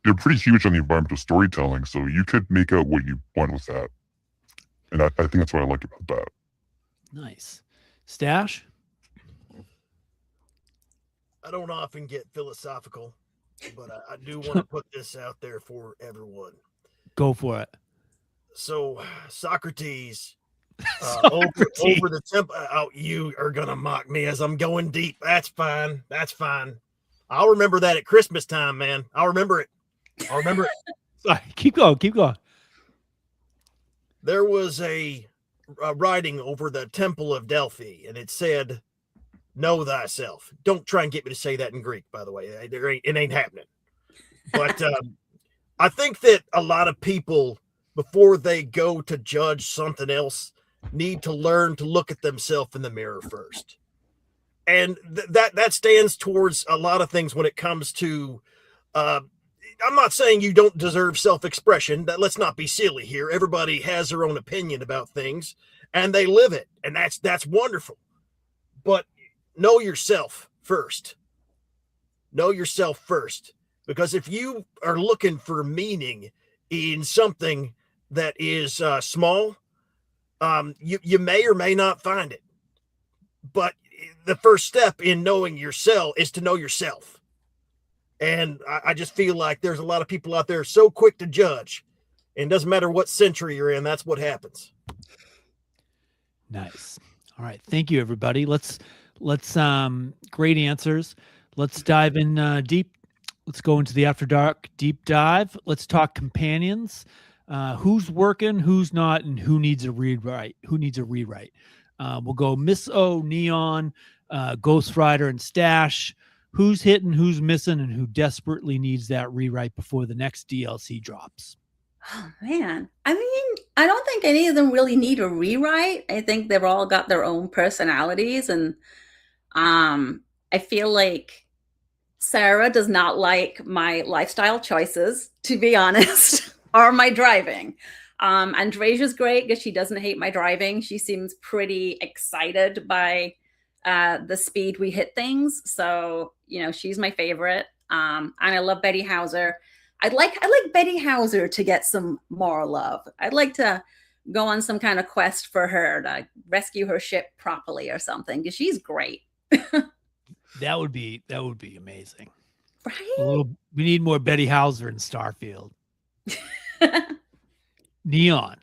they're pretty huge on the environmental storytelling, so you could make out what you want with that. And I think that's what I like about that. Nice. Stash? I don't often get philosophical, but I do want to put this out there for everyone. Go for it. So, Socrates, Socrates. over the temple. Oh, you are gonna mock me as I'm going deep. That's fine. I'll remember that at Christmas time, man. I'll remember it. Sorry, keep going. There was a writing over the Temple of Delphi, and it said, "Know thyself." Don't try and get me to say that in Greek, by the way. It ain't happening. But I think that a lot of people, before they go to judge something else, need to learn to look at themselves in the mirror first. And that stands towards a lot of things when it comes to I'm not saying you don't deserve self-expression. Let's not be silly here. Everybody has their own opinion about things and they live it, and that's wonderful. But know yourself first. Know yourself first, because if you are looking for meaning in something that is small, you may or may not find it. But the first step in knowing yourself is to know yourself. And I just feel like there's a lot of people out there so quick to judge, and it doesn't matter what century you're in, that's what happens. Nice. All right. Thank you, everybody. Let's great answers. Let's dive in deep. Let's go into the After Dark deep dive. Let's talk companions. Who's working, who's not, and who needs a rewrite. We'll go Miss O, Neon, Ghost Rider, and Stash. Who's hitting, who's missing, and who desperately needs that rewrite before the next DLC drops. Oh, man. I mean, I don't think any of them really need a rewrite. I think they've all got their own personalities. And I feel like Sarah does not like my lifestyle choices, to be honest, or my driving. Andresia's great because she doesn't hate my driving. She seems pretty excited by the speed we hit things. So, she's my favorite. And I love Betty Hauser. I'd like Betty Hauser to get some more love. I'd like to go on some kind of quest for her to rescue her ship properly or something, because she's great. That would be amazing. Right? We need more Betty Hauser in Starfield. Neon.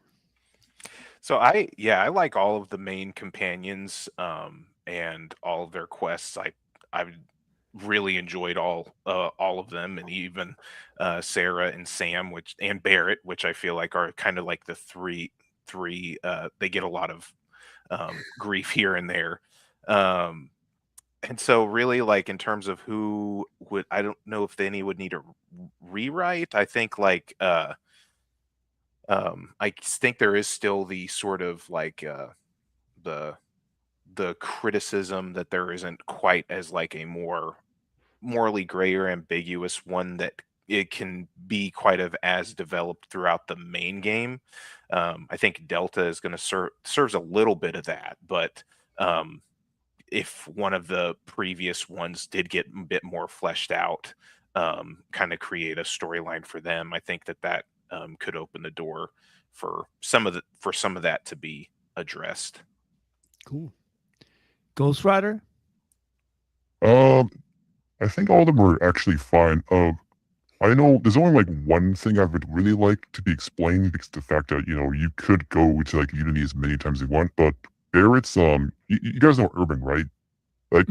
So I like all of the main companions and all of their quests. I really enjoyed all of them, and even Sarah and Sam, and Barrett, which I feel like are kind of like the three. They get a lot of grief here and there, and so really, like, in terms of who would, I don't know if any would need a rewrite. I think like I think there is still the sort of like the criticism that there isn't quite as like a more morally gray or ambiguous one that it can be quite as developed throughout the main game. I think Delta is going to serves a little bit of that, but if one of the previous ones did get a bit more fleshed out, kind of create a storyline for them, I think that could open the door for some of that to be addressed. Cool. Ghost Rider? I think all of them are actually fine. I know there's only like one thing I would really like to be explained, because the fact that, you could go to like Unity as many times as you want, but Barrett's, you guys know Urban, right? Like,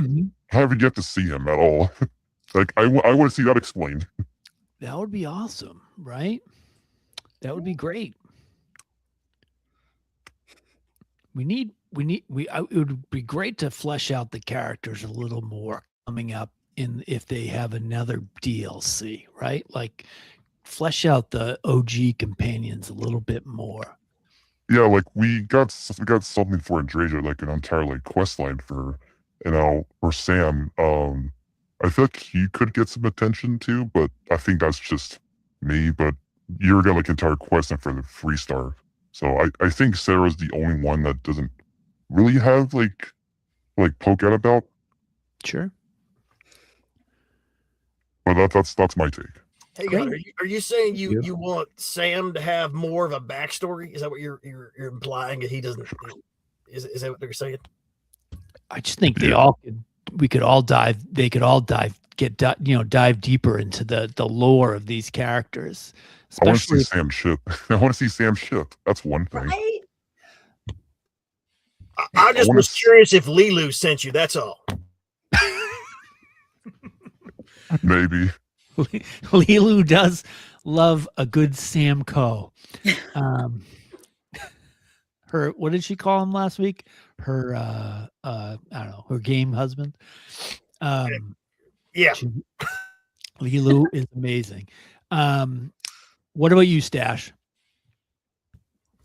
haven't yet to see him at all. Like, I want to see that explained. That would be awesome, right? That would be great. It would be great to flesh out the characters a little more coming up if they have another DLC, right? Like, flesh out the OG companions a little bit more. Yeah, like we got something for Andreja, like an entire like quest line for Sam. I feel like he could get some attention too, but I think that's just me. But you're got like entire quest line for the Freestar. So I think Sarah's the only one that doesn't really have like poke out about. Sure. But that's my take. Hey, God, are you saying you want Sam to have more of a backstory? Is that what you're implying? That he doesn't? Is that what they're saying? I just think they could all dive deeper into the lore of these characters. I want to see Sam ship. I want to see Sam ship. That's one thing. Right? I just was curious if Lilu sent you. That's all. Maybe. Lilu does love a good Sam Coe. Her, what did she call him last week? Her, I don't know, her game husband. Yeah. Lilu is amazing. What about you, Stash?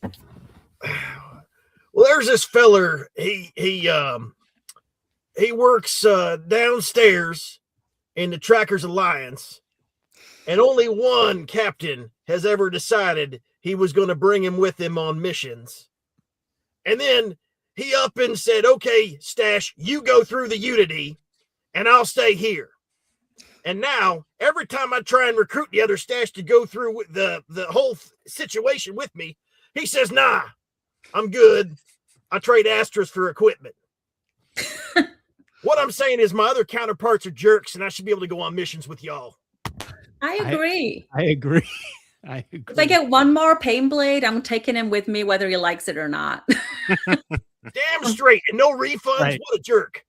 Well, there's this feller. He works downstairs in the Trackers Alliance, and only one captain has ever decided he was going to bring him with him on missions. And then he up and said, "Okay, Stash, you go through the Unity, and I'll stay here." And now, every time I try and recruit the other Stash to go through the whole situation with me, he says, "Nah, I'm good. I trade Astras for equipment." What I'm saying is my other counterparts are jerks, and I should be able to go on missions with y'all. I agree. I agree. I agree. If I get one more pain blade, I'm taking him with me whether he likes it or not. Damn straight. And no refunds. Right. What a jerk.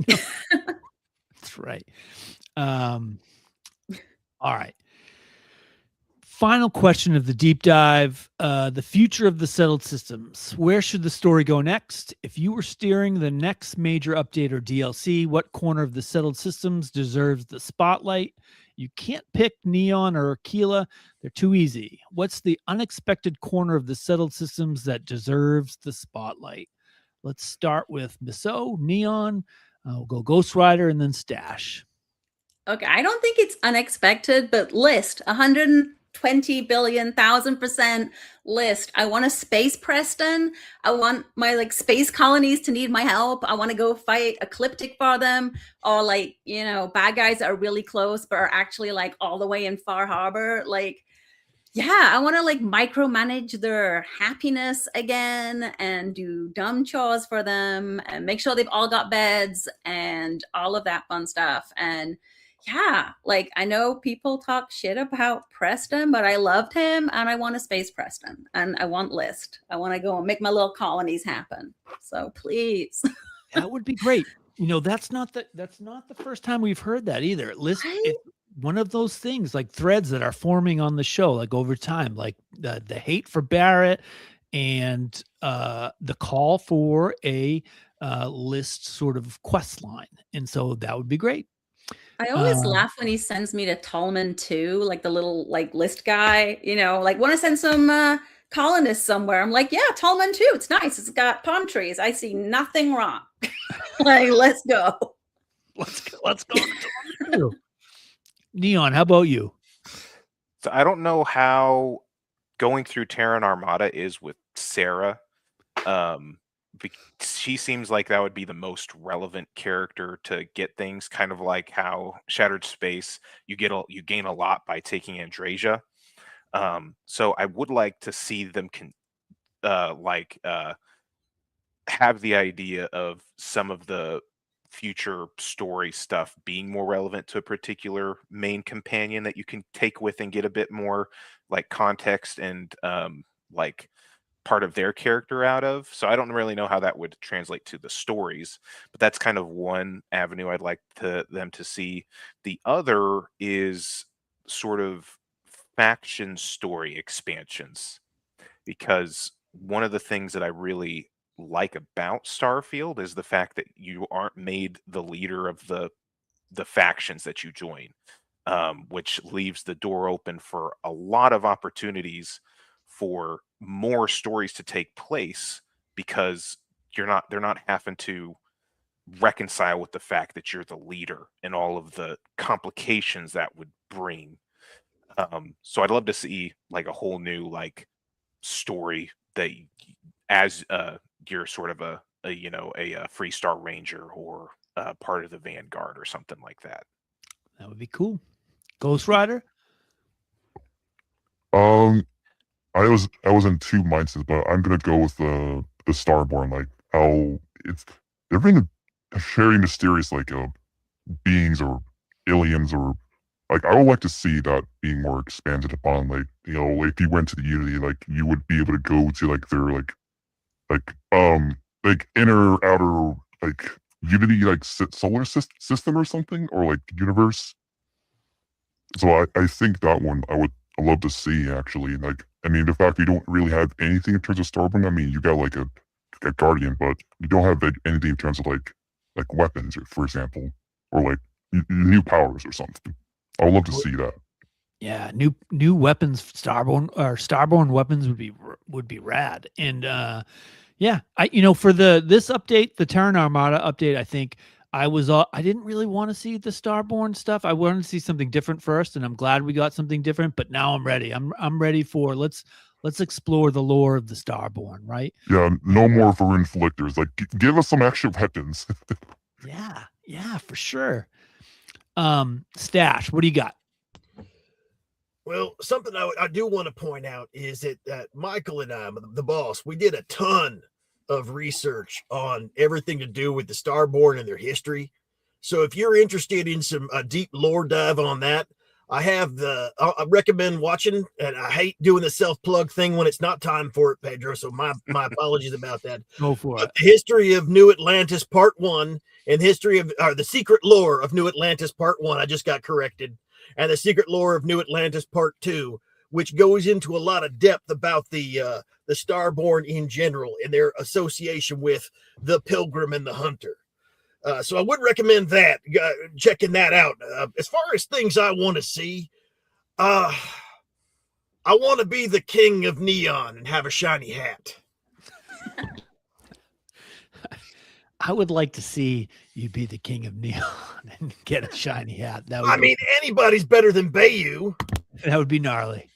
That's right. All right. Final question of the deep dive. The future of the settled systems. Where should the story go next? If you were steering the next major update or DLC, what corner of the settled systems deserves the spotlight? You can't pick Neon or Aquila. They're too easy. What's the unexpected corner of the settled systems that deserves the spotlight? Let's start with Miso, Neon. We'll go Ghost Rider and then Stash. Okay, I don't think it's unexpected, but list 120 billion, 1,000% list. I want a space Preston. I want my like space colonies to need my help. I want to go fight Ecliptic for them, or like, you know, bad guys that are really close but are actually like all the way in Far Harbor. Like, yeah, I want to like micromanage their happiness again and do dumb chores for them and make sure they've all got beds and all of that fun stuff. And yeah, like I know people talk shit about Preston, but I loved him and I want a space Preston and I want list. I want to go and make my little colonies happen. So please. That would be great. You know, that's not the first time we've heard that either. List it's one of those things like threads that are forming on the show, like over time, like the hate for Barrett and the call for a list sort of quest line. And so that would be great. I always laugh when he sends me to Tallman too, like the little like list guy, you know, like want to send some colonists somewhere. I'm like, yeah, Tallman too. It's nice. It's got palm trees. I see nothing wrong. Like, let's go. Let's go. Neon, how about you? So I don't know how going through Terran Armada is with Sarah. She seems like that would be the most relevant character to get things, kind of like how Shattered Space, you gain a lot by taking Andrasia. So I would like to see them have the idea of some of the future story stuff being more relevant to a particular main companion that you can take with and get a bit more like context and like part of their character out of. So I don't really know how that would translate to the stories, but that's kind of one avenue I'd like them to see. The other is sort of faction story expansions, because one of the things that I really like about Starfield is the fact that you aren't made the leader of the factions that you join, which leaves the door open for a lot of opportunities for more stories to take place, because they're not having to reconcile with the fact that you're the leader and all of the complications that would bring. So I'd love to see like a whole new like story that as you're sort of a Free Star Ranger or part of the Vanguard or something like that. That would be cool. Ghost Rider? I was in two mindsets, but I'm gonna go with the Starborn, like how they're being very mysterious, like beings or aliens, or like I would like to see that being more expanded upon. Like, you know, if you went to the Unity, like you would be able to go to like their like inner outer like Unity like solar system or something, or like universe. So I think that one I love to see actually. Like, I mean, the fact we don't really have anything in terms of Starborn. I mean, you got like a Guardian, but you don't have anything in terms of like weapons, for example, or like new powers or something. I would love to see that. Yeah, new weapons, Starborn weapons would be rad. And yeah, for this update, the Terran Armada update, I think I didn't really want to see the Starborn stuff. I wanted to see something different first, and I'm glad we got something different. But now I'm ready. I'm ready for let's explore the lore of the Starborn, right? Yeah, no more for inflictors. Like, give us some extra weapons. yeah, for sure. Stash, what do you got? Well, something I do want to point out is that Michael and I, the boss, we did a ton of research on everything to do with the Starborn and their history. So if you're interested in some deep lore dive on that, I recommend watching, and I hate doing the self-plug thing when it's not time for it, Pedro. So my apologies about that. Go for it. The history of New Atlantis Part 1 and the secret lore of New Atlantis Part 1, I just got corrected. And the secret lore of New Atlantis Part 2, which goes into a lot of depth about the Starborn in general and their association with the Pilgrim and the Hunter. So I would recommend that, checking that out. As far as things I want to see, I want to be the king of neon and have a shiny hat. I would like to see you be the king of neon and get a shiny hat. Anybody's better than Bayou. That would be gnarly.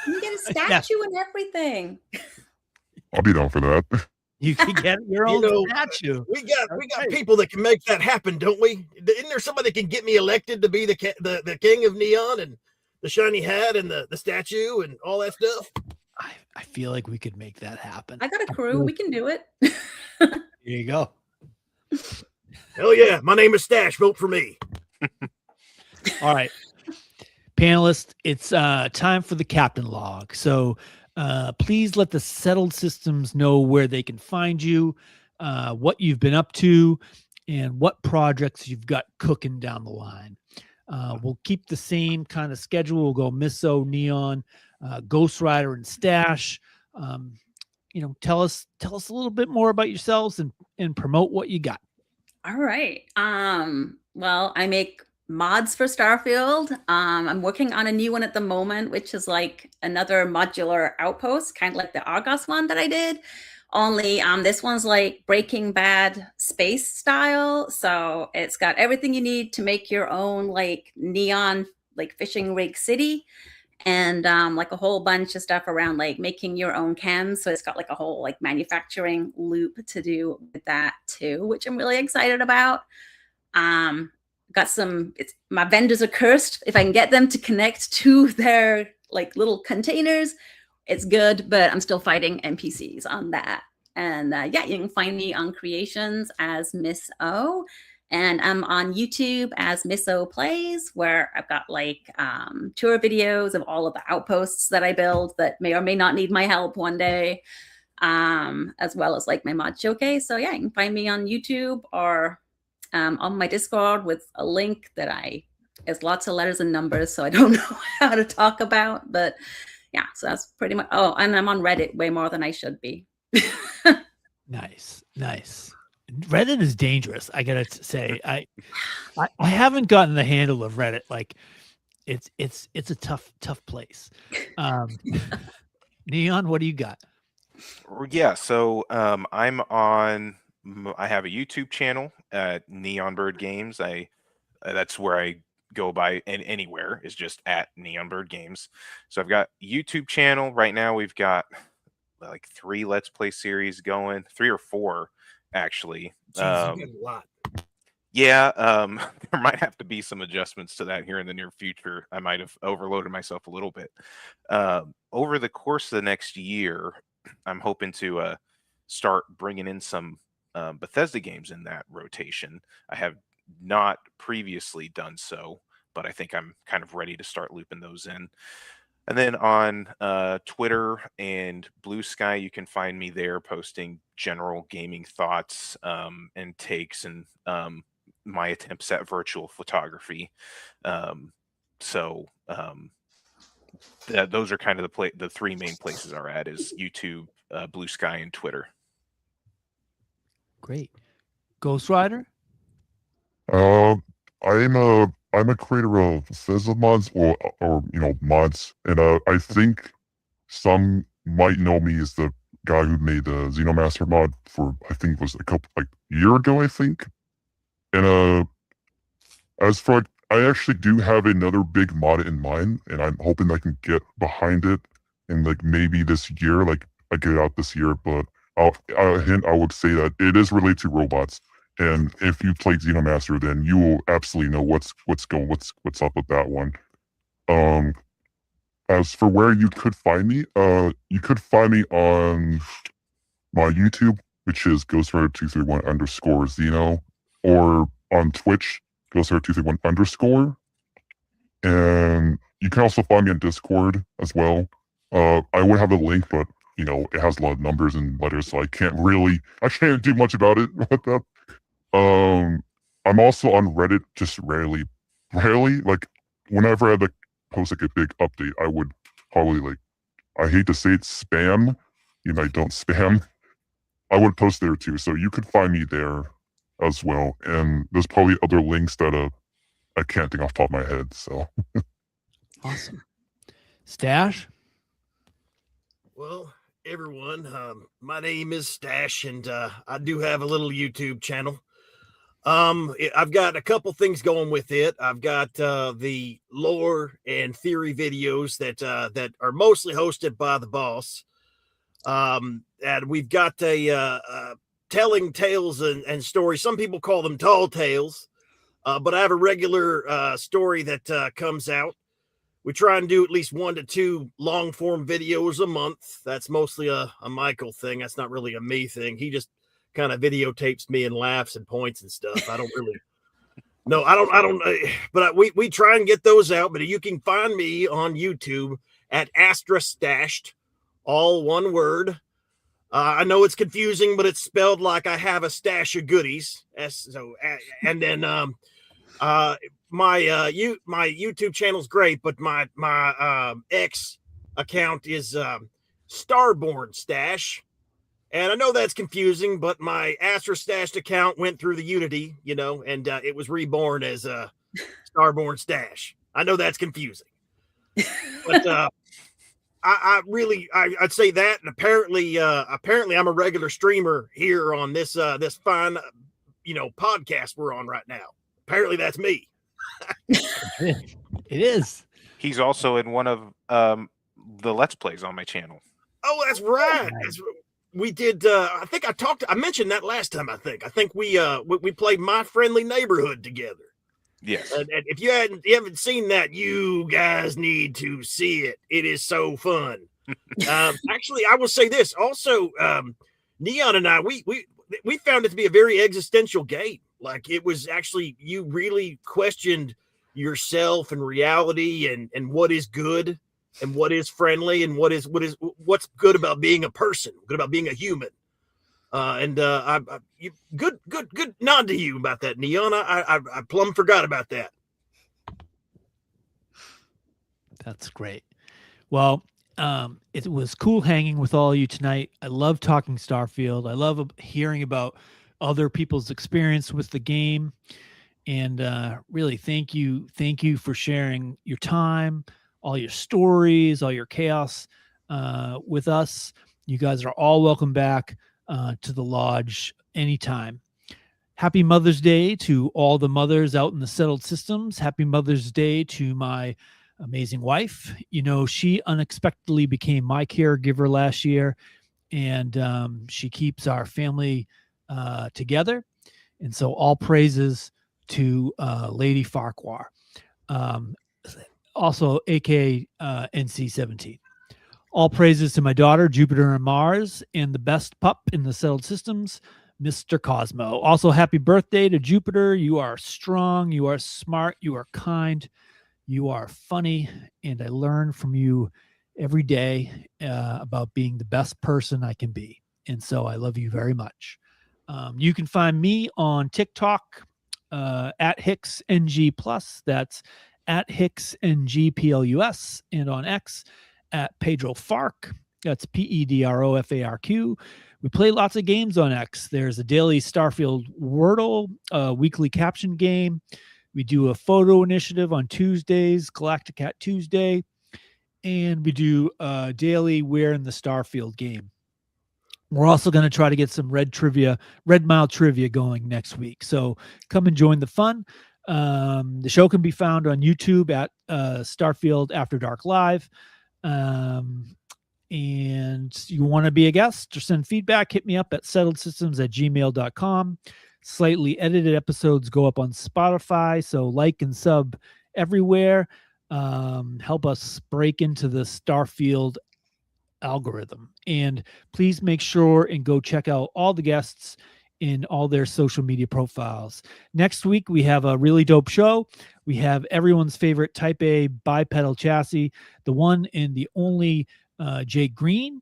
You get a statue and everything. I'll be down for that. You can get your own statue. We got people that can make that happen, don't we? Isn't there somebody that can get me elected to be the king of neon and the shiny hat and the statue and all that stuff? I feel like we could make that happen. I got a crew. We can do it. There you go. Hell yeah. My name is Stash. Vote for me. All right. Panelists, it's time for the captain log. So please let the settled systems know where they can find you, what you've been up to, and what projects you've got cooking down the line. We'll keep the same kind of schedule. We'll go Misso, Neon, Ghost Rider, and Stash. Tell us a little bit more about yourselves and promote what you got. All right. Well, I make mods for Starfield. I'm working on a new one at the moment, which is like another modular outpost, kind of like the Argos one that I did. Only this one's like Breaking Bad space style. So it's got everything you need to make your own like neon like fishing rig city. And like a whole bunch of stuff around like making your own chems. So it's got like a whole like manufacturing loop to do with that too, which I'm really excited about. Got my vendors are cursed. If I can get them to connect to their like little containers, it's good, but I'm still fighting NPCs on that. And yeah, you can find me on Creations as Miss O. And I'm on YouTube as Miss O Plays, where I've got like tour videos of all of the outposts that I build that may or may not need my help one day, as well as like my mod showcase. So yeah, you can find me on YouTube or on my Discord with a link that it's lots of letters and numbers, so I don't know how to talk about. But yeah, so that's pretty much. Oh, and I'm on Reddit way more than I should be. Nice. Reddit is dangerous. I gotta say, I haven't gotten the handle of Reddit. Like, it's a tough place. Neon, what do you got? Yeah, so I'm on. I have a YouTube channel at Neon Bird Games. That's where I go by, and anywhere is just at Neon Bird Games. So I've got YouTube channel right now. We've got like 3 Let's Play series going, 3 or 4. Actually, Jeez, you got a lot. Yeah, there might have to be some adjustments to that here in the near future. I might have overloaded myself a little bit. Over the course of the next year, I'm hoping to start bringing in some Bethesda games in that rotation. I have not previously done so, but I think I'm kind of ready to start looping those in. And then on Twitter and Blue Sky, you can find me there posting general gaming thoughts and takes and my attempts at virtual photography. Those are kind of the three main places are at is YouTube, Blue Sky, and Twitter. Great. Ghost Rider? I'm a creator of Fizzle mods or mods, and I think some might know me as the guy who made the Xenomaster mod for I think it was a year ago, I think. And as for I actually do have another big mod in mind, and I'm hoping I can get behind it in maybe this year, I get it out this year. But I would say that it is related to robots. And if you played Xenomaster, then you will absolutely know what's up with that one. As for where you could find me, you could find me on my YouTube, which is GhostRider231_Xeno, or on Twitch, GhostRider231_. And you can also find me on Discord as well. I would have a link, but it has a lot of numbers and letters, so I can't do much about it with that. I'm also on Reddit, just rarely. Whenever I post a big update, I would probably I hate to say it, spam. I don't spam. I would post there too, so you could find me there as well. And there's probably other links that I can't think off the top of my head. So awesome. Stash? Well, everyone, my name is Stash, and I do have a little YouTube channel. I've got a couple things going with it. I've got the lore and theory videos that are mostly hosted by the boss. And we've got a telling tales and stories. Some people call them tall tales, but I have a regular story that comes out. We try and do at least 1 to 2 long form videos a month. That's mostly a Michael thing. That's not really a me thing. He just kind of videotapes me and laughs and points and stuff. I don't really, no, I don't, but we try and get those out. But you can find me on YouTube at Astra Stashed, all one word. I know it's confusing, but it's spelled like I have a stash of goodies. And then my YouTube channel's great, but my X account is Starborn Stash. And I know that's confusing, but my Astra Stashed account went through the Unity, and it was reborn as a Starborn Stash. I know that's confusing, but I'd say that. And apparently I'm a regular streamer here on this fine, podcast we're on right now. Apparently that's me. It is. He's also in one of the Let's Plays on my channel. Oh, that's right. We did. I think I mentioned that last time. I think we played My Friendly Neighborhood together. Yes. And if you haven't seen that, you guys need to see it. It is so fun. Actually, I will say this also. Neon and I, we found it to be a very existential game. Like, it was actually, you really questioned yourself and reality and what is good and what is friendly and what's good about being a person, good about being a human. Good nod to you about that, Neon. I plumb forgot about that. That's great. Well, it was cool hanging with all of you tonight. I love talking Starfield. I love hearing about other people's experience with the game. And really, thank you for sharing your time, all your stories, all your chaos with us. You guys are all welcome back to the lodge anytime. Happy Mother's Day to all the mothers out in the settled systems. Happy Mother's Day to my amazing wife. She unexpectedly became my caregiver last year, and she keeps our family together. And so all praises to Lady Farquhar, also aka NC-17. All praises to my daughter, Jupiter and Mars, and the best pup in the settled systems, Mr. Cosmo. Also, happy birthday to Jupiter. You are strong, you are smart, you are kind, You are funny, and I learn from you every day about being the best person I can be. And so I love you very much. You can find me on TikTok at HicksNG Plus. That's at HicksNGPLUS, and on X at Pedro Fark. That's PEDROFARQ. We play lots of games on X. There's a daily Starfield Wordle, a weekly caption game. We do a photo initiative on Tuesdays, Galactic Cat Tuesday, and we do a daily Where in the Starfield game. We're also going to try to get some Red Mile trivia going next week. So come and join the fun. The show can be found on YouTube at Starfield After Dark Live. And you want to be a guest or send feedback, hit me up at settledsystems@gmail.com. Slightly edited episodes go up on Spotify, so like and sub everywhere. Help us break into the Starfield algorithm. And please make sure and go check out all the guests in all their social media profiles. Next week, we have a really dope show. We have everyone's favorite Type A bipedal chassis, the one and the only Jay Green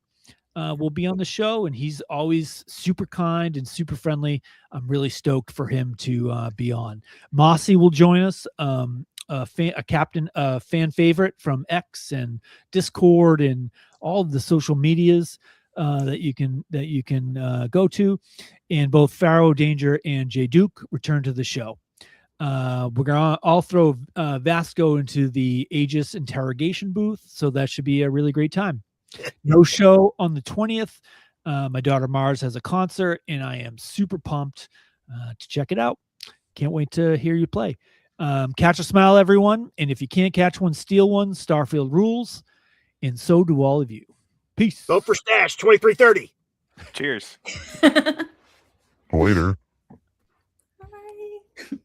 will be on the show, and he's always super kind and super friendly. I'm really stoked for him to be on. Mossy will join us, a fan favorite from X and Discord and all of the social medias that you can go to. And both Pharaoh Danger and Jay Duke return to the show. We're gonna all throw Vasco into the Aegis interrogation booth, so that should be a really great time. No show on the 20th. My daughter Mars has a concert, and I am super pumped to check it out. Can't wait to hear you play. Catch a smile, everyone. And if you can't catch one, steal one. Starfield rules. And so do all of you. Peace. Vote for Stash 2330. Cheers. Later. Bye.